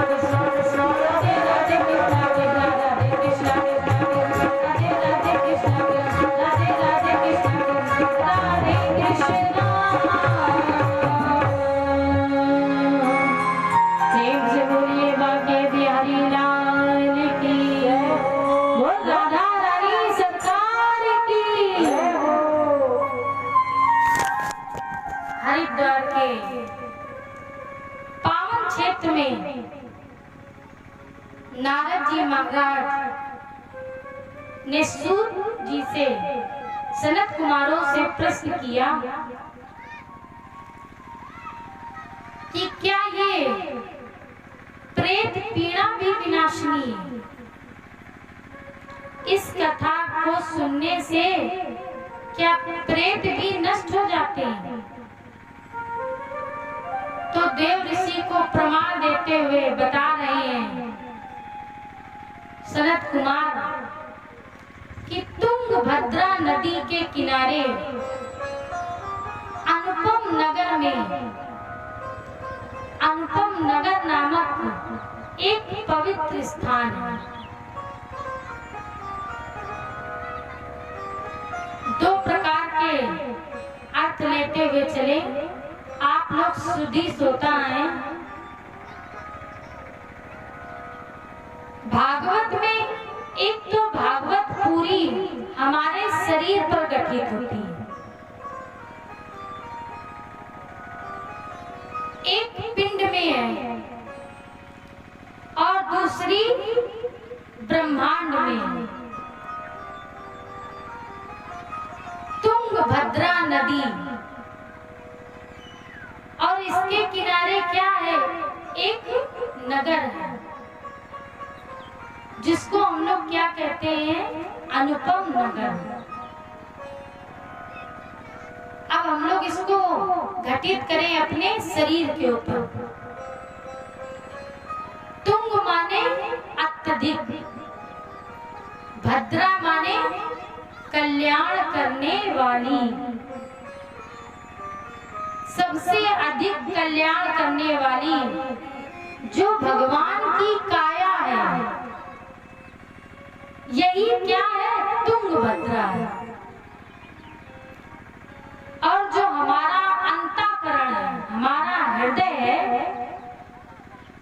कृष्ण कृष्ण राधे राधे कृष्ण राधे कृष्ण कृष्ण कृष्ण राधे राधे कृष्ण हरिद्वार के पावन क्षेत्र में नारद जी महाराज ने सूत जी से सनत कुमारों से प्रश्न किया कि क्या ये प्रेत पीड़ा भी विनाशनी है? इस कथा को सुनने से क्या प्रेत भी नष्ट हो जाते हैं? तो देव ऋषि को प्रमाण देते हुए बता रहे हैं सनत कुमार कि तुंगभद्रा नदी के किनारे अनुपम नगर में, अनुपम नगर नामक एक पवित्र स्थान है। दो प्रकार के अर्थ लेते हुए चले, आप लोग सुधीश होता है। भागवत में एक तो भागवत पूरी हमारे शरीर पर गठित होती है, एक पिंड में है और दूसरी ब्रह्मांड में है। तुंगभद्रा नदी और इसके किनारे क्या है? एक नगर है जिसको हम लोग क्या कहते हैं? अनुपम नगर। अब हम लोग इसको घटित करें अपने शरीर के ऊपर। तुंग माने अत्यधिक, भद्रा माने कल्याण करने वाली, सबसे अधिक कल्याण करने वाली जो भगवान की काया है, यही क्या है? तुंगभद्रा है। और जो हमारा अंतःकरण है, हमारा हृदय है,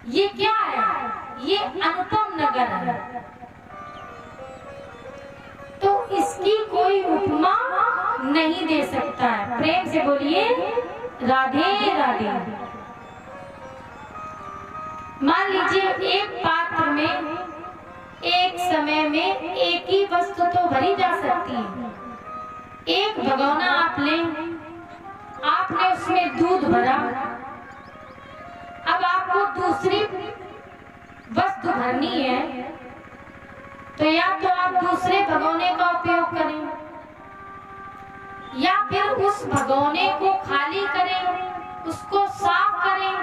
ये क्या है? ये अनुपम नगर है। तो इसकी कोई उपमा नहीं दे सकता है। प्रेम से बोलिए राधे राधे। मान लीजिए एक पात्र में एक समय में एक ही वस्तु तो भरी जा सकती है। एक भगोना आप लें, आपने उसमें दूध भरा, अब आपको दूसरी वस्तु भरनी है, तो या तो आप दूसरे भगोने का उपयोग करें या फिर उस भगोने को खाली करें, उसको साफ करें,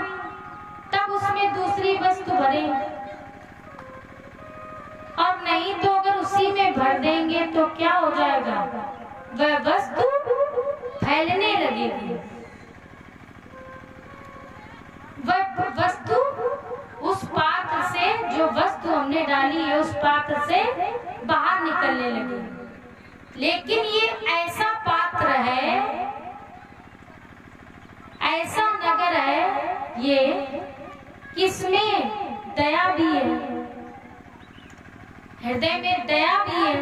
तब उसमें दूसरी वस्तु भरें। और नहीं तो अगर उसी में भर देंगे तो क्या हो जाएगा? वह वस्तु फैलने लगेगी। वह वस्तु उस पात्र से, जो वस्तु हमने डाली है उस पात्र से बाहर निकलने लगी। लेकिन ये ऐसा पात्र है, ऐसा नगर है ये, किसमें दया भी है, हृदय में दया भी है,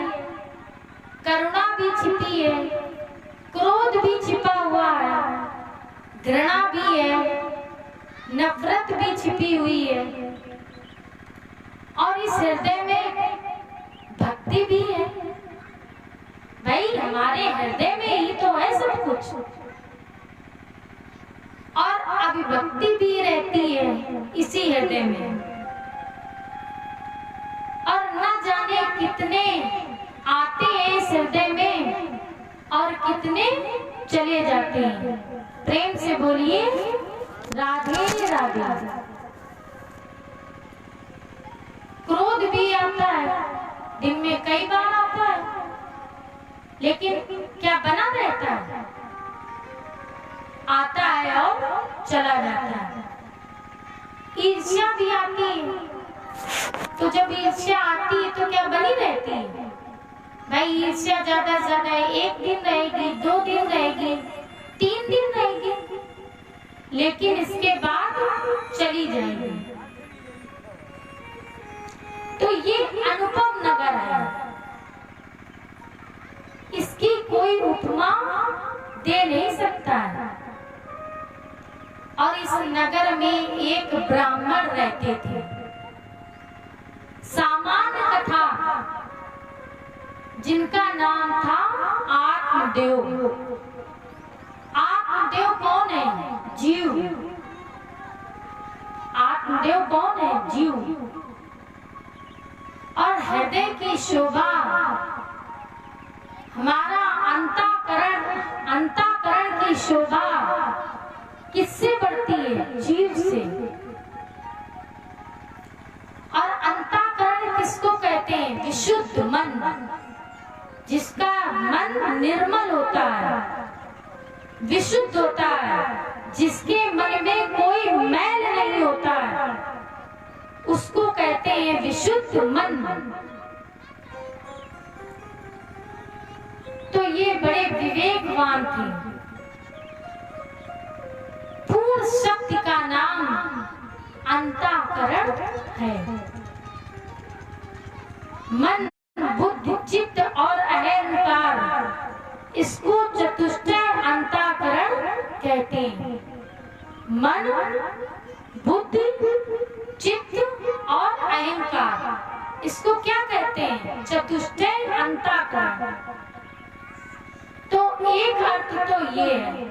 करुणा भी छिपी है, क्रोध भी छिपा हुआ है, घृणा भी है, नफरत भी छिपी हुई है, और इस हृदय में भक्ति भी है। भाई हमारे हृदय में ही तो है सब कुछ, और अभिभक्ति भी रहती है इसी हृदय में। और न जाने कितने आते हैं इस हृदय में और कितने चले जाते हैं। प्रेम से बोलिए राधे राधे। क्रोध भी आता है, दिन में कई बार आता है, लेकिन क्या बना रहता है? आता है और चला जाता है। ईर्ष्या भी आती है, तो जब ईर्ष्या आती है तो क्या बनी रहती है? भाई ईर्ष्या ज्यादा से ज्यादा 1 दिन रहेगी, 2 दिन रहेगी, 3 दिन रहेगी, लेकिन इसके बाद चली जाएगी। तो ये अनुपम नगर है, इसकी कोई उपमा दे नहीं सकता है। और इस नगर में एक ब्राह्मण रहते थे। सामान्य कथा, जिनका नाम था आत्मदेव। आत्मदेव कौन है? जीव। आत्मदेव कौन है? जीव। और हृदय की शोभा, हमारा अंतःकरण की शोभा किससे बढ़ती है? जीव से। और अंतःकरण किसको कहते हैं? विशुद्ध मन, जिसका मन निर्मल होता है, विशुद्ध होता है, जिसके मन में कोई मैल नहीं होता है, उसको कहते हैं विशुद्ध मन। तो ये बड़े विवेकवान थे। पूर्ण शक्ति का नाम अंतःकरण है। मन, बुद्धि, चित्त और अहंकार, इसको चतुष्टय अंतःकरण कहते हैं। मन, बुद्धि, चित्त और अहंकार, इसको क्या कहते हैं? चतुष्टय अंतःकरण। तो एक अर्थ तो ये है,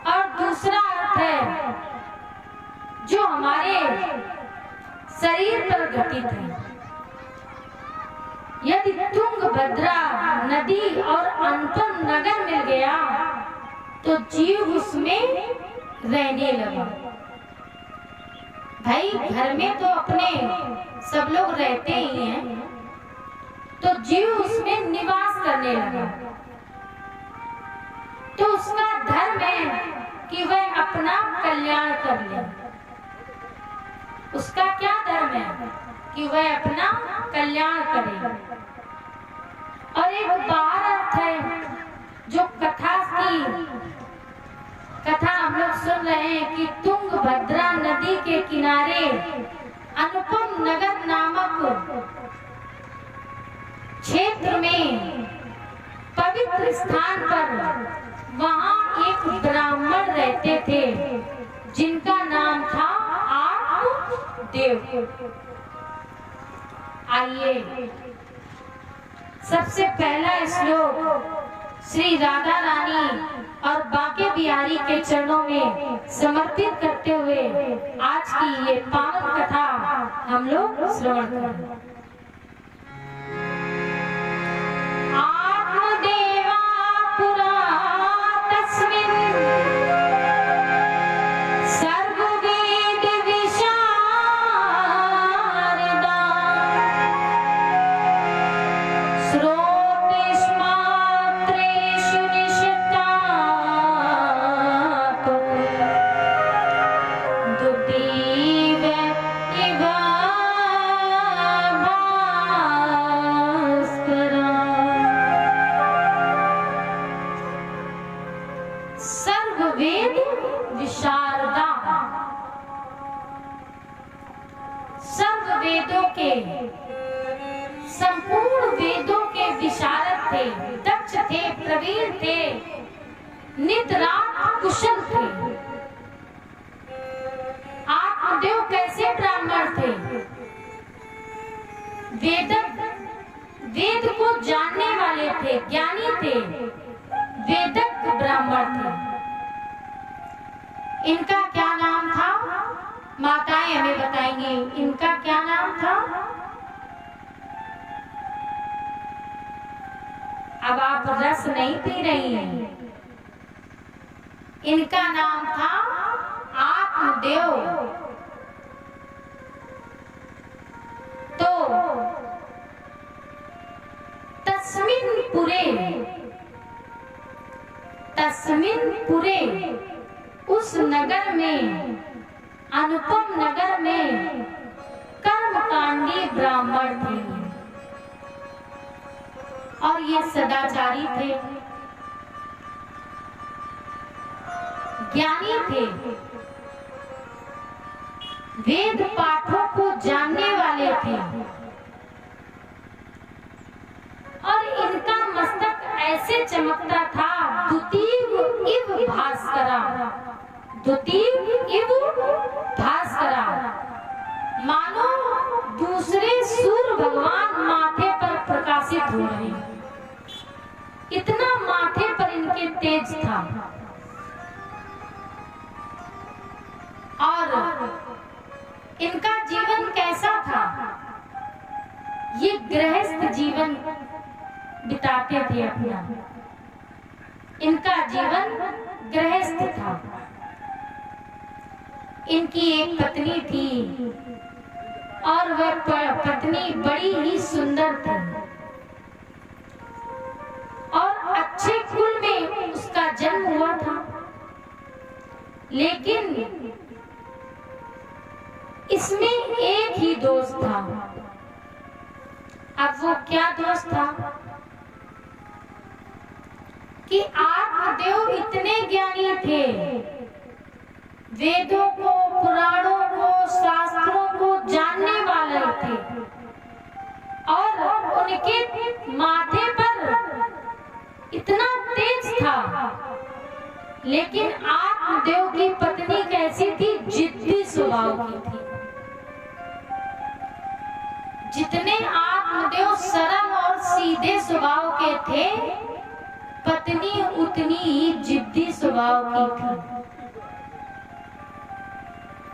और दूसरा अर्थ है जो हमारे शरीर पर घटित है। यदि तुंगभद्रा नदी और अनुपम नगर मिल गया तो जीव उसमें रहने लगा। भाई घर में तो अपने सब लोग रहते ही हैं, तो जीव उसमें निवास करने लगा। तो उसका धर्म है कि वह अपना कल्याण कर ले। उसका क्या धर्म है कि वह अपना कल्याण करे। और एक बार अर्थ है जो कथा हम लोग सुन रहे हैं कि तुंगभद्रा नदी के किनारे अनुपम नगर नामक क्षेत्र में पवित्र स्थान पर वहां एक ब्राह्मण रहते थे जिनका नाम था आत्मदेव। आइए सबसे पहला श्लोक श्री राधा रानी और बांके बिहारी के चरणों में समर्पित करते हुए आज की ये पावन कथा हम लोग श्रवण करें। आत्मदेवा पुरा तस्मिन् सर्ववेद विशारदा श्रोतेष्मात्रेषु निषिद्धात् दुतीव इव भास्करा। सर्ववेद विशारदा, सर्व वेदों के संपूर्ण वेदों के विशारद थे, दक्ष थे, प्रवीण थे, नित रात कुशल थे। आत्मदेव कैसे ब्राह्मण थे? वेद को जानने वाले थे, ज्ञानी थे, वेदज्ञ ब्राह्मण थे। इनका क्या नाम था? माताएं हमें बताएंगी इनका क्या नाम था। अब आप रस नहीं पी रही हैं। इनका नाम था आत्मदेव। तो तस्मिन पुरे उस नगर में, अनुपम नगर में कर्मकांडी ब्राह्मण थे और ये सदाचारी थे, ज्ञानी थे, वेद पाठों को जानने वाले थे। और इनका मस्तक ऐसे चमकता था, द्युतीव इव भास्करा, द्युतीव इव भास्करा, मानो दूसरे सूर्य भगवान माथे पर प्रकाशित हो रहे हैं। इतना माथे पर इनके तेज था। और इनका जीवन कैसा था? ये गृहस्थ जीवन बिताते थे अपना। इनका जीवन गृहस्थ था। इनकी एक पत्नी थी और वह पत्नी बड़ी ही सुंदर थी और अच्छे कुल में उसका जन्म हुआ था। लेकिन इसमें एक ही दोष था। अब वो क्या दोष था कि आत्मदेव इतने ज्ञानी थे, वेदों को, पुराणों को, शास्त्रों को जानने वाले थे और उनके माथे पर इतना तेज था। लेकिन आत्मदेव की पत्नी कैसी थी? जिद्दी स्वभाव की थी। जितने आत्मदेव सरल और सीधे स्वभाव के थे, पत्नी उतनी ही जिद्दी स्वभाव की थी।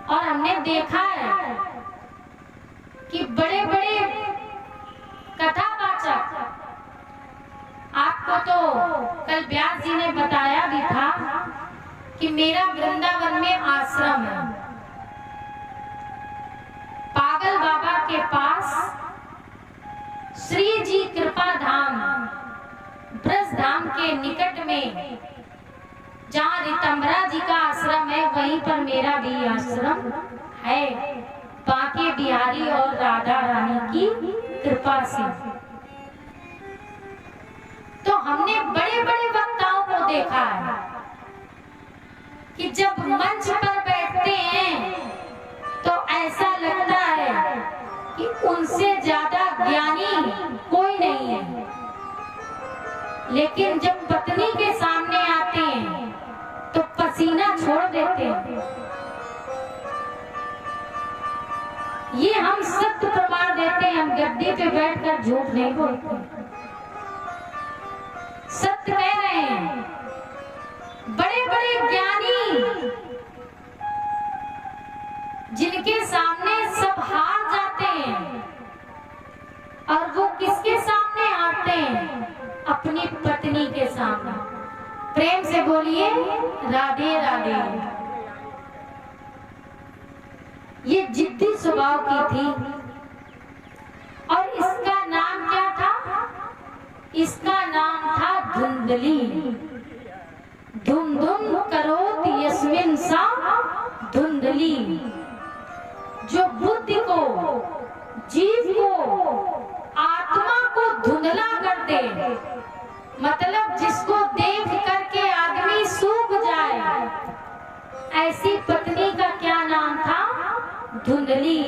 और हमने देखा है कि बड़े बड़े कथावाचक, आपको तो कल व्यास जी ने बताया भी था कि मेरा वृंदावन में आश्रम है। पागल बाबा के पास श्री जी कृपा धाम ब्रज धाम के निकट में जहाँ ऋतंभरा जी का आश्रम है, वहीं पर मेरा भी आश्रम है, बांके बिहारी और राधा रानी की कृपा से। तो हमने बड़े बड़े वक्ताओं को देखा है कि जब मंच पर बैठते हैं तो ऐसा लगता है कि उनसे ज्यादा ज्ञानी कोई नहीं है, लेकिन जब पत्नी के सामने आते हैं तो पसीना छोड़ देते हैं। ये हम सत्य प्रमाण देते हैं, हम गद्दी पे बैठकर झूठ नहीं बोलते, सत्य कह रहे हैं। बड़े बड़े ज्ञानी जिनके सामने सब हार जाते हैं, और वो किसके सामने हारते हैं? अपनी पत्नी के सामने। प्रेम से बोलिए राधे राधे। ये जिद्दी स्वभाव की थी, और इसका नाम क्या था? इसका नाम था धुंधली। धुम धुम करोत यस्मिन सा धुंधली, जो बुद्धि को, जीव को, आत्मा को धुंधला कर दे, मतलब जिसको देख करके आदमी सूख जाए, ऐसी पत्नी का क्या नाम था? धुंधली।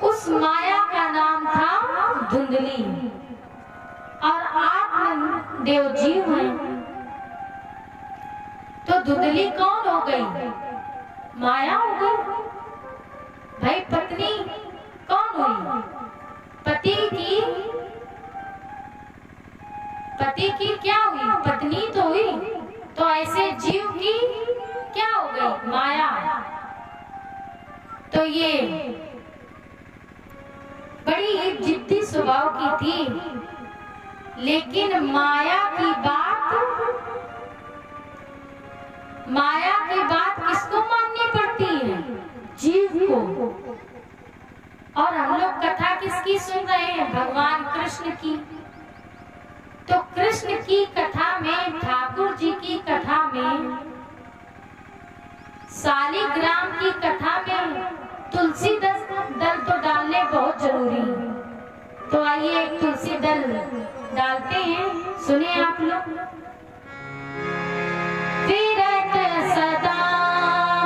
उस माया का नाम था धुंधली। और आत्म देव जीव है, तो धुंधली कौन हो गई? माया हो गई। भाई पत्नी कौन हुई? पति की क्या हुई? पत्नी तो हुई। तो ऐसे जीव की क्या हो गई? माया। तो ये बड़ी जिद्दी स्वभाव की थी, लेकिन माया की बात किसको माननी पड़ती है? जीव को। और हम लोग कथा किसकी सुन रहे हैं? भगवान कृष्ण की। तो कृष्ण की कथा में, ठाकुर जी की कथा में, शालिग्राम की कथा में तुलसी दल तो डालने बहुत जरूरी है। तो आइए एक तुलसी दल डालते हैं, सुनिए आप लोग। विरत सदा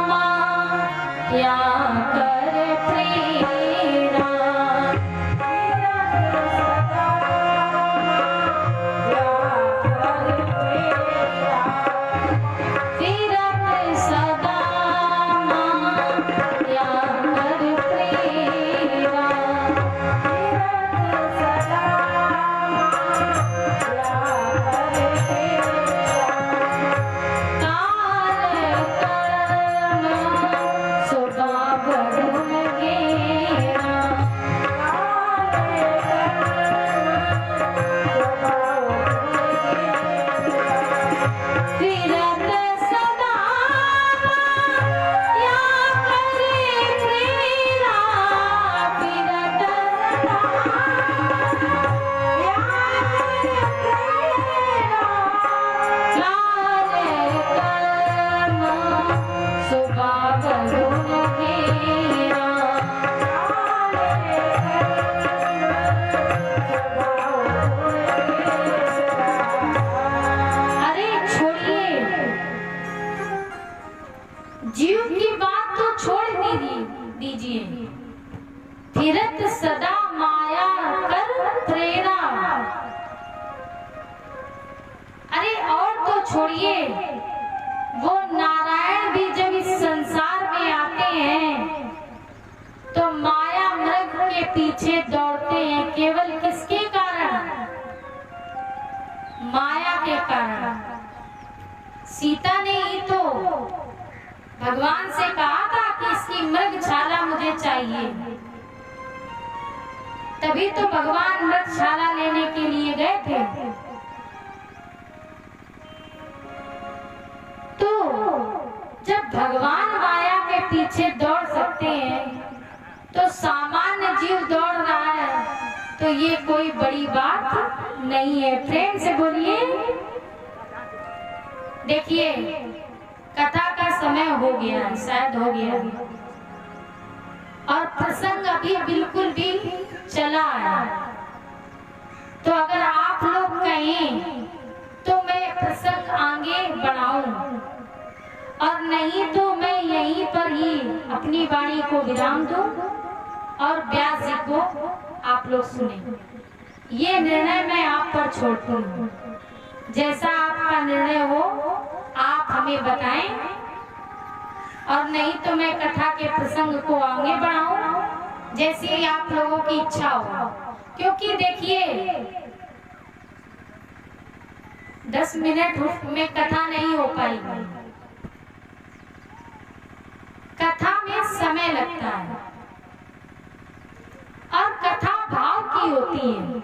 माया कर प्रेरणा, विरत सदा माया कर प्रेरणा, जीव की बात तो छोड़ दीजिए। फिरत सदा माया कर प्रेरणा। अरे और तो छोड़िए, वो नारायण भी जब इस संसार में आते हैं तो माया मृग के पीछे दौड़ते हैं। केवल किसके कारण? माया के कारण। सीता ने ही तो भगवान से कहा था कि इसकी मृग छाला मुझे चाहिए, तभी तो भगवान मृग छाला लेने के लिए गए थे। पीछे दौड़ सकते हैं, तो सामान्य जीव दौड़ रहा है तो ये कोई बड़ी बात नहीं है। प्रेम से बोलिए। देखिए, कथा का समय हो गया, शायद हो गया, और प्रसंग अभी बिल्कुल भी चला है। तो अगर आप लोग कहें तो मैं प्रसंग आगे बढ़ाऊं, और नहीं तो मैं यहीं पर ही अपनी वाणी को विराम दूं और व्यास जी को आप लोग सुने। ये निर्णय मैं आप पर छोड़ती हूँ। जैसा आपका निर्णय हो आप हमें बताएं, और नहीं तो मैं कथा के प्रसंग को आगे बढ़ाऊं, जैसी आप लोगों की इच्छा हो। क्योंकि देखिए, 10 मिनट में कथा नहीं हो पाएगी। कथा में समय लगता है, और कथा भाव की होती है।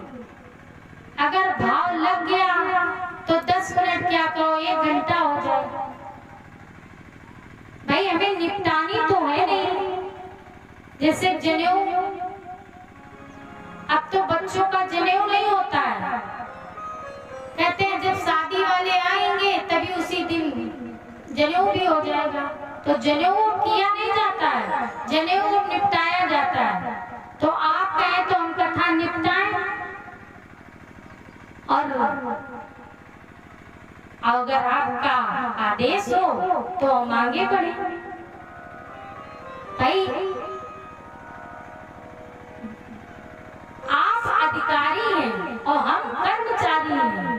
अगर भाव लग गया तो 10 मिनट क्या कहो, 1 घंटा हो जाए। भाई हमें निपटानी तो है नहीं। जैसे जनेऊ, अब तो बच्चों का जनेऊ नहीं होता है। कहते हैं जब शादी वाले आएंगे तभी उसी दिन जनेऊ भी हो जाएगा। तो जनेऊ किया नहीं जाता है, जनेऊ निपटाया जाता है। तो आप कहें तो हम कथा निपटाएं, और अगर आपका आदेश हो तो हम आगे बढ़े। भाई आप अधिकारी हैं और हम कर्मचारी हैं,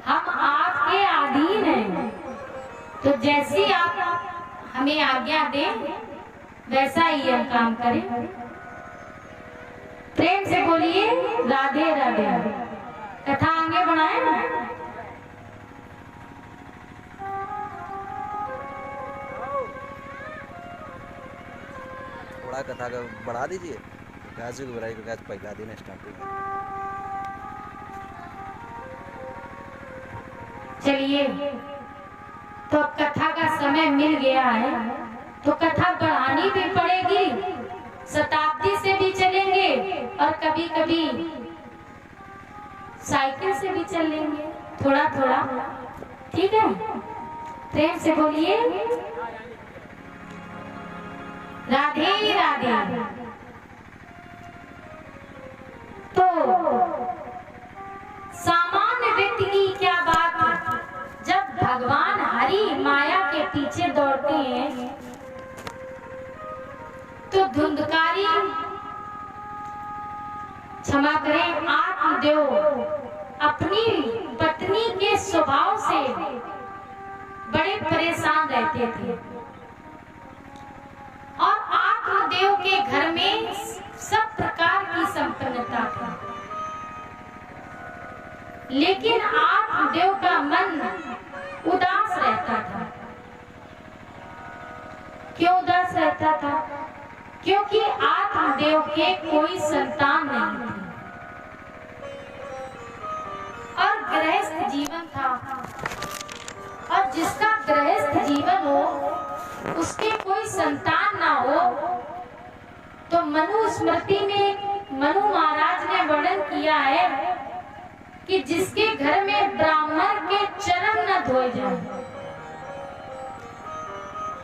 हम आपके अधीन हैं। तो जैसी आप हमें आज्ञा दें वैसा ही हम काम करें। प्रेम से बोलिए राधे राधे। कथा आगे बढ़ाएं ना। थोड़ा कथा का बढ़ा दीजिए। गाजू की बुराई का पहला दिन स्टार्ट। चलिए, तो अब कथा का समय मिल गया है तो कथा बढ़ानी भी पड़ेगी। शताब्दी से भी चलेंगे और कभी कभी साइकिल से भी चलेंगे, थोड़ा थोड़ा। ठीक है, प्रेम से बोलिए राधे राधे। तो सामान्य व्यक्ति की क्या बात है, जब भगवान हरि माया के पीछे दौड़ते हैं तो धुंधकारी, क्षमा करें, आत्मदेव अपनी पत्नी के स्वभाव से बड़े परेशान रहते थे। और आत्मदेव के घर में सब प्रकार की संपन्नता थी, लेकिन आत्मदेव का मन उदास रहता था। क्यों उदास रहता था? क्योंकि आत्मदेव के कोई संतान नहीं थी और गृहस्थ जीवन था। और जिसका गृहस्थ जीवन हो, उसके कोई संतान ना हो, तो मनु स्मृति में मनु महाराज ने वर्णन किया है कि जिसके घर में ब्राह्मण के चरण न धोए जाए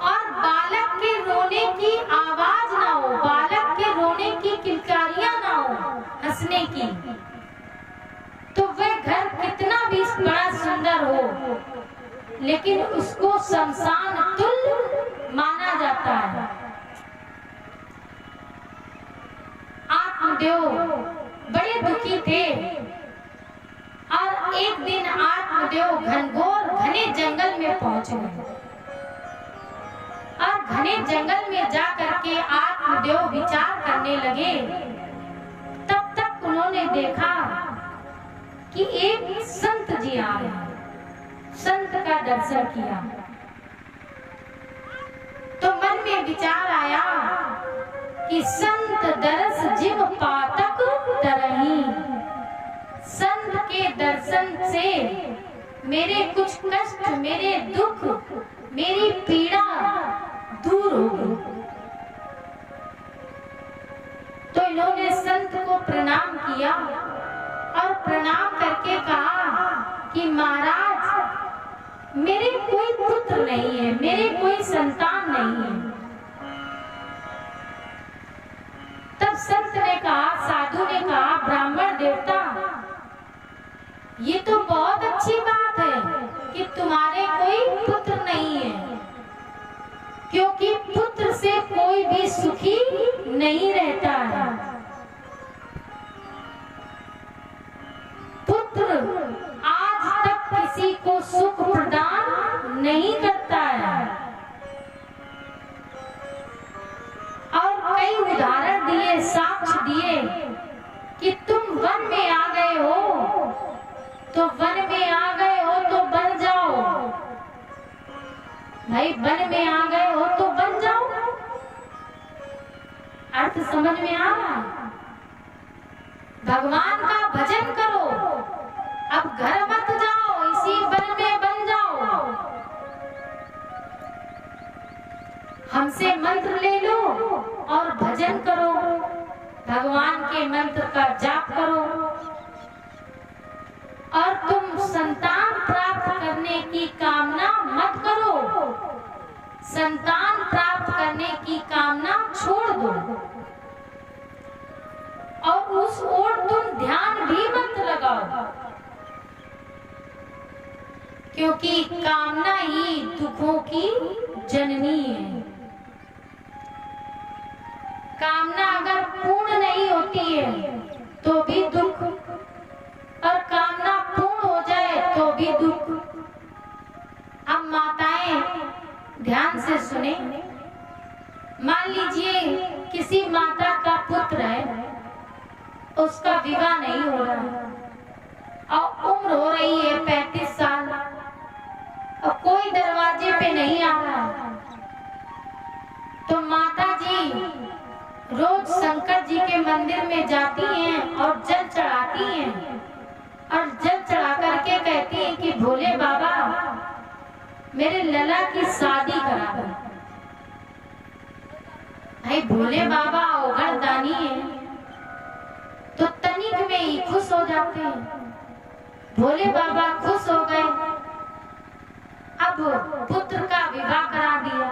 और बालक के रोने की आवाज ना हो, बालक के रोने की किलकारियां ना हो, हंसने की, तो वह घर कितना भी बड़ा सुंदर हो, लेकिन उसको शमशान तुल्य माना जाता है। आत्मदेव बड़े दुखी थे और एक दिन आत्मदेव घनघोर घने जंगल में पहुंच गए। और घने जंगल में जाकर के आत्मदेव विचार करने लगे। तब तक उन्होंने देखा कि एक संत जी आ रहे हैं। संत का दर्शन किया तो मन में विचार आया कि संत दरस जिव पातक तरही। संत के दर्शन से मेरे कुछ कष्ट, मेरे दुख, मेरी पीड़ा दूर हो गई। संत को प्रणाम किया और प्रणाम करके कहा कि महाराज मेरे कोई पुत्र नहीं है, मेरे कोई संतान नहीं है। तब संत ने कहा, साधु ने कहा, ब्राह्मण देवता ये तो बहुत अच्छी बात है कि तुम्हारे कोई पुत्र नहीं है, क्योंकि पुत्र से कोई भी सुखी नहीं रहता है। पुत्र आज तक किसी को सुख प्रदान नहीं करता है। और कई उदाहरण दिए, साक्ष्य दिए कि तुम वन में आ गए हो, तो वन में आ गए हो तो बन जाओ भाई, वन में आ गए हो तो बन जाओ। अर्थ समझ में आ रहा है? भगवान का भजन करो, अब घर मत जाओ, इसी वन में बन जाओ। हमसे मंत्र ले लो और भजन करो, भगवान के मंत्र का जाप करो, और तुम संतान प्राप्त करने की कामना मत करो, संतान प्राप्त करने की कामना छोड़ दो, और उस ओर तुम ध्यान भी मत लगाओ, क्योंकि कामना ही दुखों की जननी है। कामना अगर पूर्ण नहीं होती है तो भी दुख, और कामना पूर्ण हो जाए तो भी दुख। अब माताएं ध्यान से सुने, मान लीजिए किसी माता का पुत्र है, उसका विवाह नहीं हो रहा है और उम्र हो रही है 35 साल, और कोई दरवाजे पे नहीं आ रहा, तो माता जी रोज शंकर जी के मंदिर में जाती हैं और जल चढ़ाती हैं, और जल चढ़ा करके कहती हैं कि भोले बाबा मेरे लला की शादी करा दो। भाई भोले बाबा अवघड़ दानी है, तो तनिक में ही खुश हो जाते हैं। भोले बाबा खुश हो गए, अब पुत्र का विवाह करा दिया।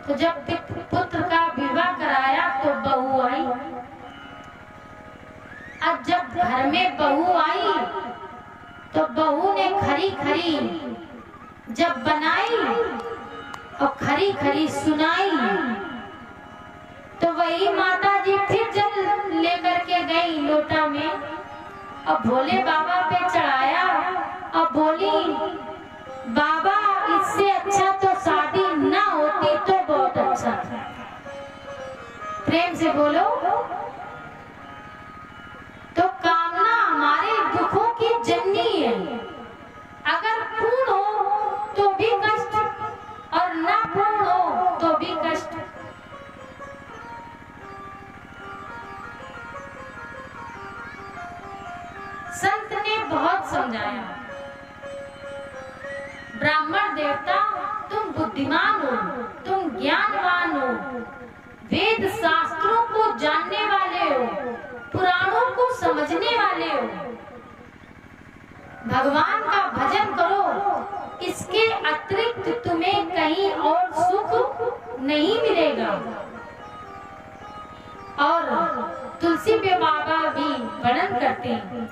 तो जब पुत्र का विवाह कराया तो बहू आई। अब जब घर में बहू आई तो बहू ने खरी खरी जब बनाई और खरी खरी सुनाई, तो वही माता जी फिर जल लेकर के गई लोटा में और भोले बाबा पे चढ़ाया और बोली, बाबा इससे अच्छा तो शादी ना होती तो बहुत अच्छा था। प्रेम से बोलो। तो कामना हमारे दुखों की जननी है, अगर पूर्ण हो तो भी कष्ट और ना पूर्ण हो तो भी कष्ट। संत ने बहुत समझाया, ब्राह्मण देवता तुम बुद्धिमान हो, तुम ज्ञानवान हो, वेद शास्त्रों को जानने वाले हो, पुराणों को समझने वाले हो, भगवान का भजन करो, इसके अतिरिक्त तुम्हें कहीं और सुख नहीं मिलेगा। और तुलसी पे बाबा भी वर्णन करते हैं,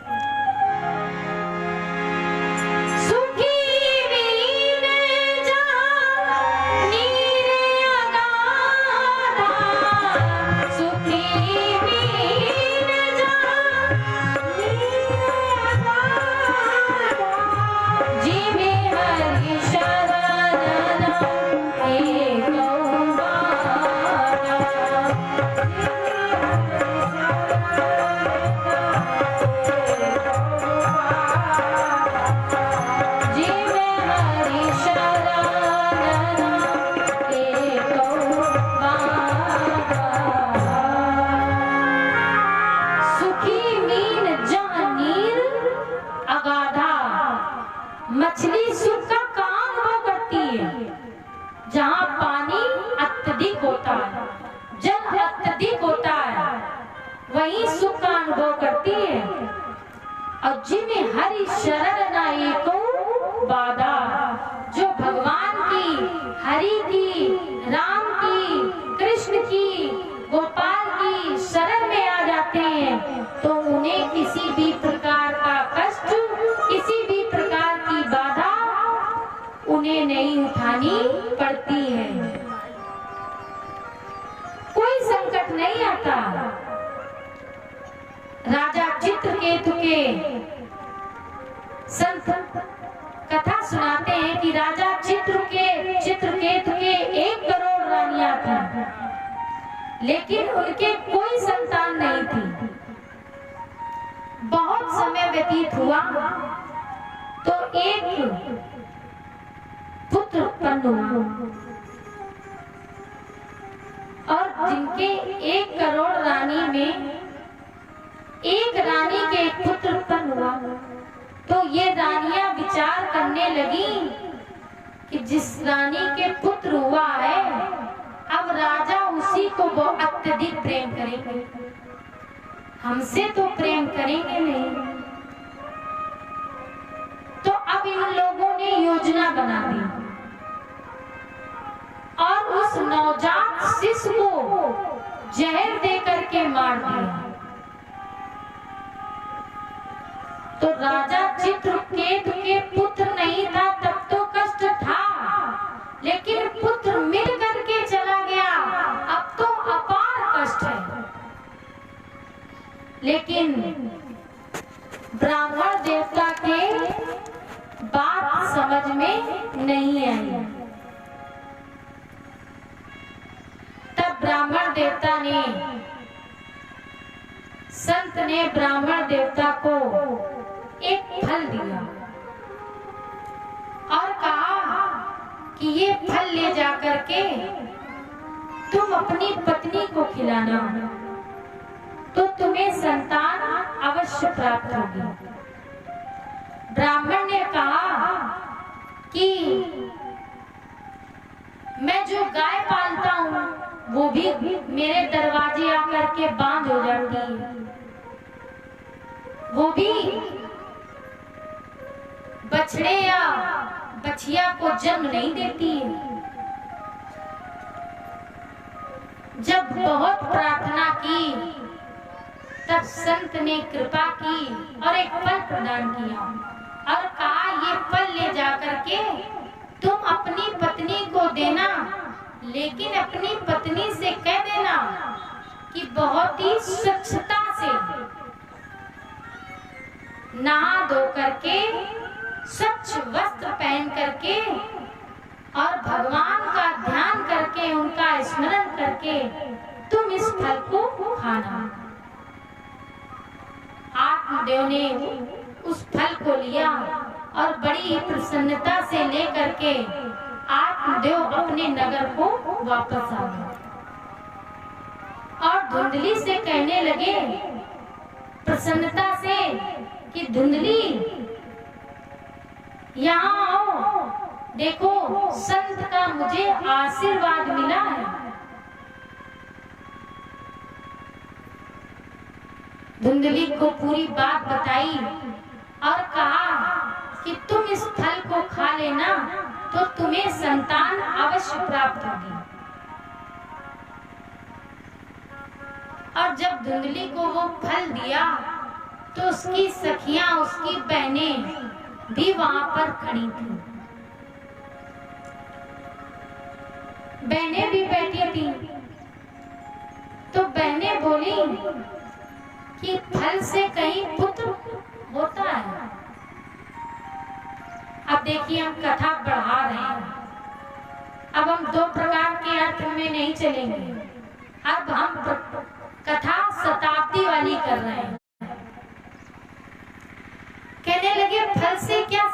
मछली सुख का काम वो करती है जहाँ पानी अत्यधिक होता है, जल अत्यधिक होता है, और जिन्हें हरि शरण नाई को बाधा, जो भगवान की, हरि की, राम की, कृष्ण की, गोपाल की शरण में आ जाते हैं तो उन्हें किसी भी प्रकार का कष्ट, किसी भी प्रकार की बाधा उन्हें नहीं उठानी पड़ती है। कोई संकट नहीं आता। राजा चित्रकेतु के संत कथा सुनाते हैं कि राजा चित्रकेतु के 1 करोड़ रानियां थी, लेकिन उनके कोई संतान नहीं थी। बहुत समय व्यतीत हुआ तो एक पुत्र उत्पन्न हुआ और जिनके 1 करोड़ रानी में एक रानी के एक पुत्र उत्पन्न हुआ तो ये रानियां विचार करने लगी कि जिस रानी के पुत्र हुआ है अब राजा उसी को बहुत अत्यधिक प्रेम करेंगे, हमसे तो प्रेम करेंगे नहीं। तो अब इन लोगों ने योजना बना दी और उस नवजात शिशु को जहर दे करके मार दिया। तो राजा चित्रकेतु के पुत्र नहीं था तब तो कष्ट था, लेकिन पुत्र मिल करके चला गया अब तो अपार कष्ट है। लेकिन ब्राह्मण देवता के बात समझ में नहीं आई। तब ब्राह्मण देवता ने, संत ने ब्राह्मण देवता को एक फल दिया और कहा कि ये फल ले जाकर के तुम अपनी पत्नी को खिलाना तो तुम्हें संतान अवश्य प्राप्त होगी। ब्राह्मण ने कहा कि मैं जो गाय पालता हूँ वो भी मेरे दरवाजे आकर के बांध हो जाती है, वो भी बछड़े या बछिया को जन्म नहीं देती है। जब बहुत प्रार्थना की तब संत ने कृपा की और एक फल प्रदान किया और कहा ये फल ले जाकर के तुम अपनी पत्नी को देना, लेकिन अपनी पत्नी से कह देना कि बहुत ही स्वच्छता से नहा धो करके, स्वच्छ वस्त्र पहन करके और भगवान का ध्यान करके, उनका स्मरण करके तुम इस फल को खाना। आत्मदेव ने उस फल को लिया और बड़ी प्रसन्नता से लेकर के आत्मदेव अपने नगर को वापस आ गए और धुंधली से कहने लगे प्रसन्नता से कि धुंधली यहाँ आओ, देखो संत का मुझे आशीर्वाद मिला है। धुंधली को पूरी बात बताई और कहा कि तुम इस फल को खा लेना तो तुम्हें संतान अवश्य प्राप्त होगी। और जब धुंधली को वो फल दिया तो उसकी सखियां, उसकी बहनें भी वहां पर खड़ी थी। बहनें भी बैठी थी तो बहनें बोली कि फल से कहीं पुत्र होता है। अब देखिए हम कथा बढ़ा रहे हैं, अब हम 2 प्रकार के अर्थ में नहीं चलेंगे, अब हम कथा शताब्दी वाली कर रहे हैं। कहने लगे फल से क्या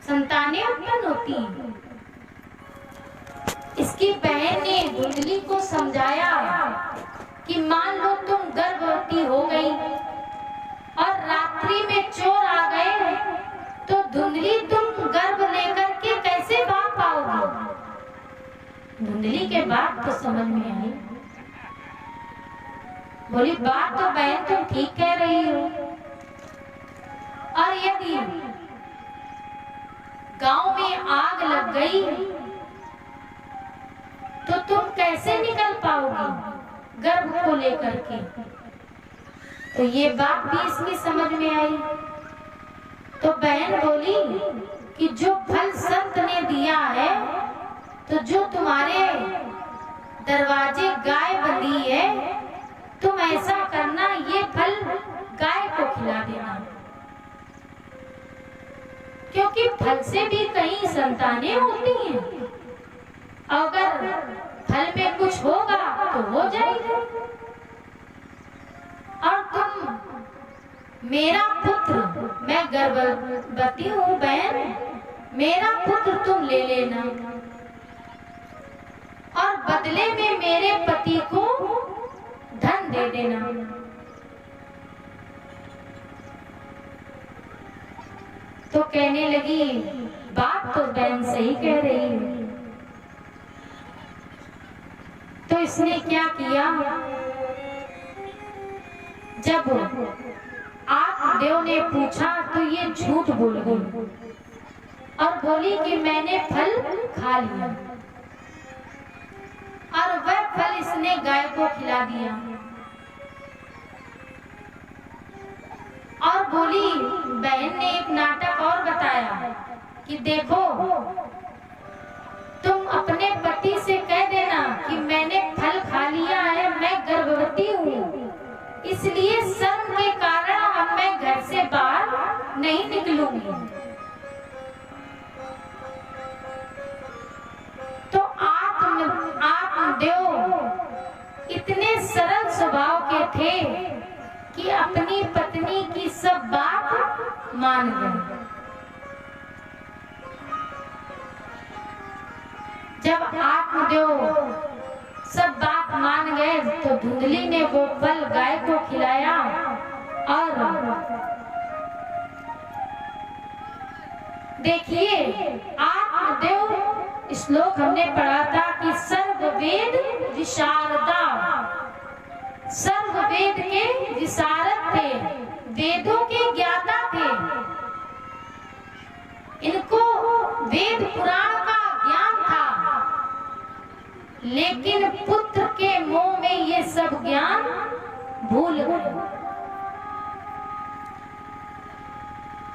संतानें उत्पन्न होती हैं। इसकी बहन ने धुंधली को समझाया कि मान लो तुम गर्भवती हो गई और रात्रि में चोर आ गए तो धुंधली तुम गर्भ लेकर के कैसे भाग पाओगी। धुंधली के बात तो समझ में आई, बोली बात तो बहन तुम ठीक कह रही हो, में आग लग गई तो तुम कैसे निकल पाओगी गर्भ को लेकर के। तो ये बात भी इसकी समझ में आई। तो बहन बोली कि जो फल संत ने दिया है, तो जो तुम्हारे दरवाजे गाय बंधी है, तुम ऐसा करना, ये फल गाय को खिला देना, क्योंकि फल से भी कई संतानें होती हैं। अगर फल में कुछ होगा तो हो जाएगा। और तुम मेरा पुत्र, मैं गर्भवती हूँ बहन, मेरा पुत्र तुम ले लेना और बदले में मेरे पति को धन दे देना। तो कहने लगी, बात तो बहन सही कह रही है। तो इसने क्या किया, जब आत्मदेव ने पूछा तो ये झूठ बोल गई और बोली कि मैंने फल खा लिया, और वह फल इसने गाय को खिला दिया। और बोली, बहन ने एक नाटक और बताया कि देखो, तुम अपने पति से कह देना कि मैंने फल खा लिया है, मैं गर्भवती हूँ, इसलिए शर्म के कारण अब मैं घर से बाहर नहीं निकलूंगी। तो आत्मदेव इतने सरल स्वभाव के थे कि अपनी पत्नी की सब बात मान गए। जब आत्मदेव सब बात मान गए तो धुंधली ने वो फल गाय को खिलाया। और देखिए, आत्मदेव श्लोक हमने पढ़ा था कि सर्ववेद विशारदा, सर्ववेद के विशारद थे, वेदों के ज्ञाता थे। इनको वेद पुराण का ज्ञान था, लेकिन पुत्र के मोह में ये सब ज्ञान भूल गए।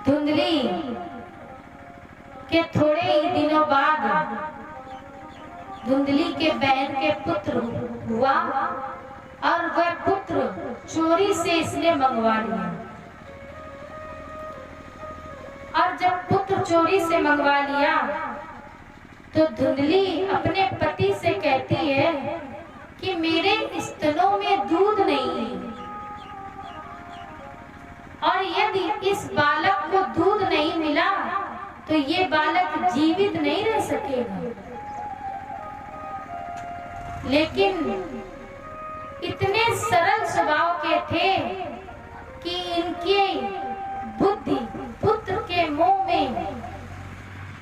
धुंधली के थोड़े ही दिनों बाद धुंधली के बहन के पुत्र हुआ, और वह पुत्र चोरी से इसने मंगवा लिया। और जब पुत्र चोरी से मंगवा लिया तो धुंधली अपने पति से कहती है कि मेरे स्तनों में दूध नहीं है, और यदि इस बालक को दूध नहीं मिला तो ये बालक जीवित नहीं रह सकेगा। लेकिन इतने सरल स्वभाव के थे कि इनकी बुद्धि पुत्र के मुंह में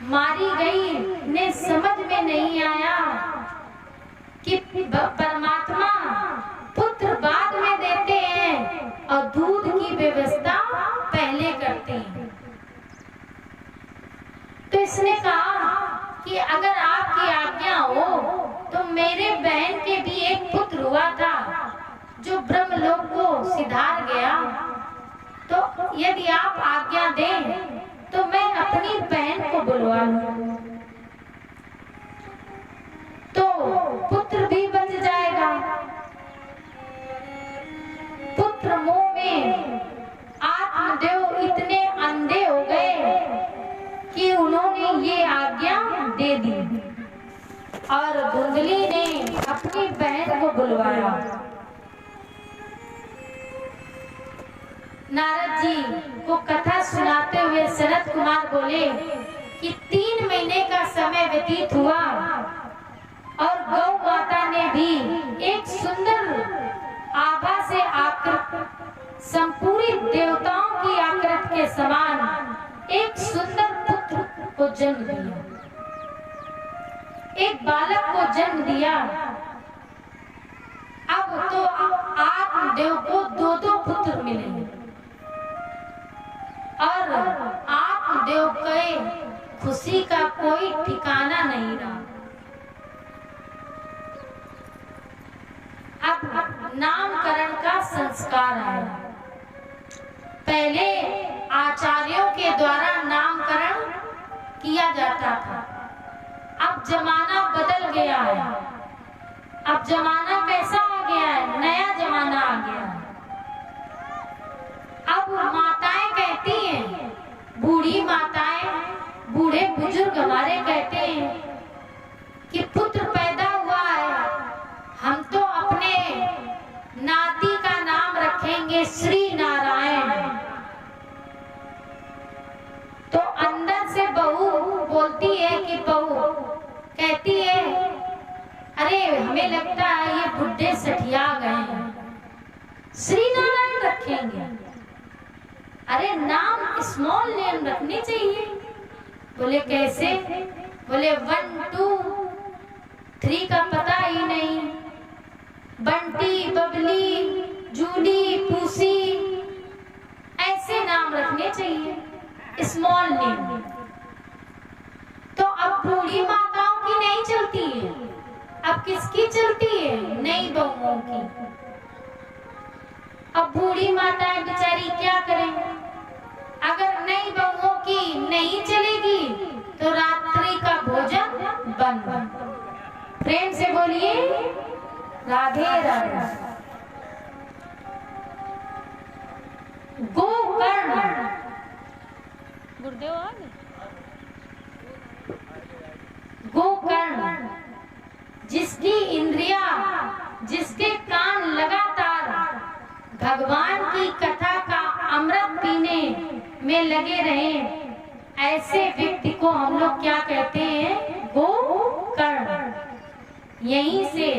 मारी गई, ने समझ में नहीं आया कि परमात्मा पुत्र बाद में देते हैं और दूध की व्यवस्था पहले करते हैं। तो इसने कहा कि अगर आपकी आज्ञा हो तो मेरे बहन के भी एक पुत्र हुआ था जो ब्रह्मलोक को सिधार गया, तो यदि आप आज्ञा दें तो मैं अपनी बहन को बुलवा लूं, तो पुत्र भी बच जाएगा। पुत्र मोह में आत्मदेव इतने अंधे हो गए कि उन्होंने ये आज्ञा दे दी, और धुंधली ने अपनी बहन को बुलवाया। नारद जी को कथा सुनाते हुए सनत कुमार बोले कि 3 महीने का समय व्यतीत हुआ और गौ माता ने भी एक सुंदर आभा से आकृत, संपूर्ण देवताओं की आकृत के समान एक सुंदर पुत्र को जन्म दिया, एक बालक को जन्म दिया। अब तो आत्मदेव को 2 पुत्र मिले, और आत्मदेव के खुशी का कोई ठिकाना नहीं रहा। अब नामकरण का संस्कार आया। पहले आचार्यों के द्वारा नामकरण किया जाता था। अब जमाना बदल गया है। अब जमाना कैसा आ गया है? नया जमाना आ गया है। अब माताएं कहती हैं, बूढ़ी माताएं, बूढ़े बुजुर्ग हमारे कहते हैं कि पुत्र पैदा हुआ है, हम तो अपने नाती का नाम रखेंगे श्री नारायण। तो अंदर से बहू बोलती है कि बहू कहती है, अरे हमें लगता है ये बुढ़े सठिया गए हैं, श्री नारायण रखेंगे। अरे नाम स्मॉल नेम रखने चाहिए। बोले कैसे? बोले 1 2 3 का पता ही नहीं। बंटी, बबली, जूली, पूसी, ऐसे नाम रखने चाहिए, स्मॉल नेम। तो अब बूढ़ी माताओं की नहीं चलती है, अब किसकी चलती है? नई बहुओं की। अब बूढ़ी माताएं बेचारी क्या करें? अगर नई बहुओं की नहीं चलेगी तो रात्रि का भोजन बंद। प्रेम से बोलिए राधे राधे। गोकर्ण, गुरुदेव आ गए। गोकर्ण जिसकी इंद्रिया, जिसके कान लगातार भगवान की कथा का अमृत पीने में लगे रहे, ऐसे व्यक्ति को हम लोग क्या कहते हैं? गोकर्ण। यहीं से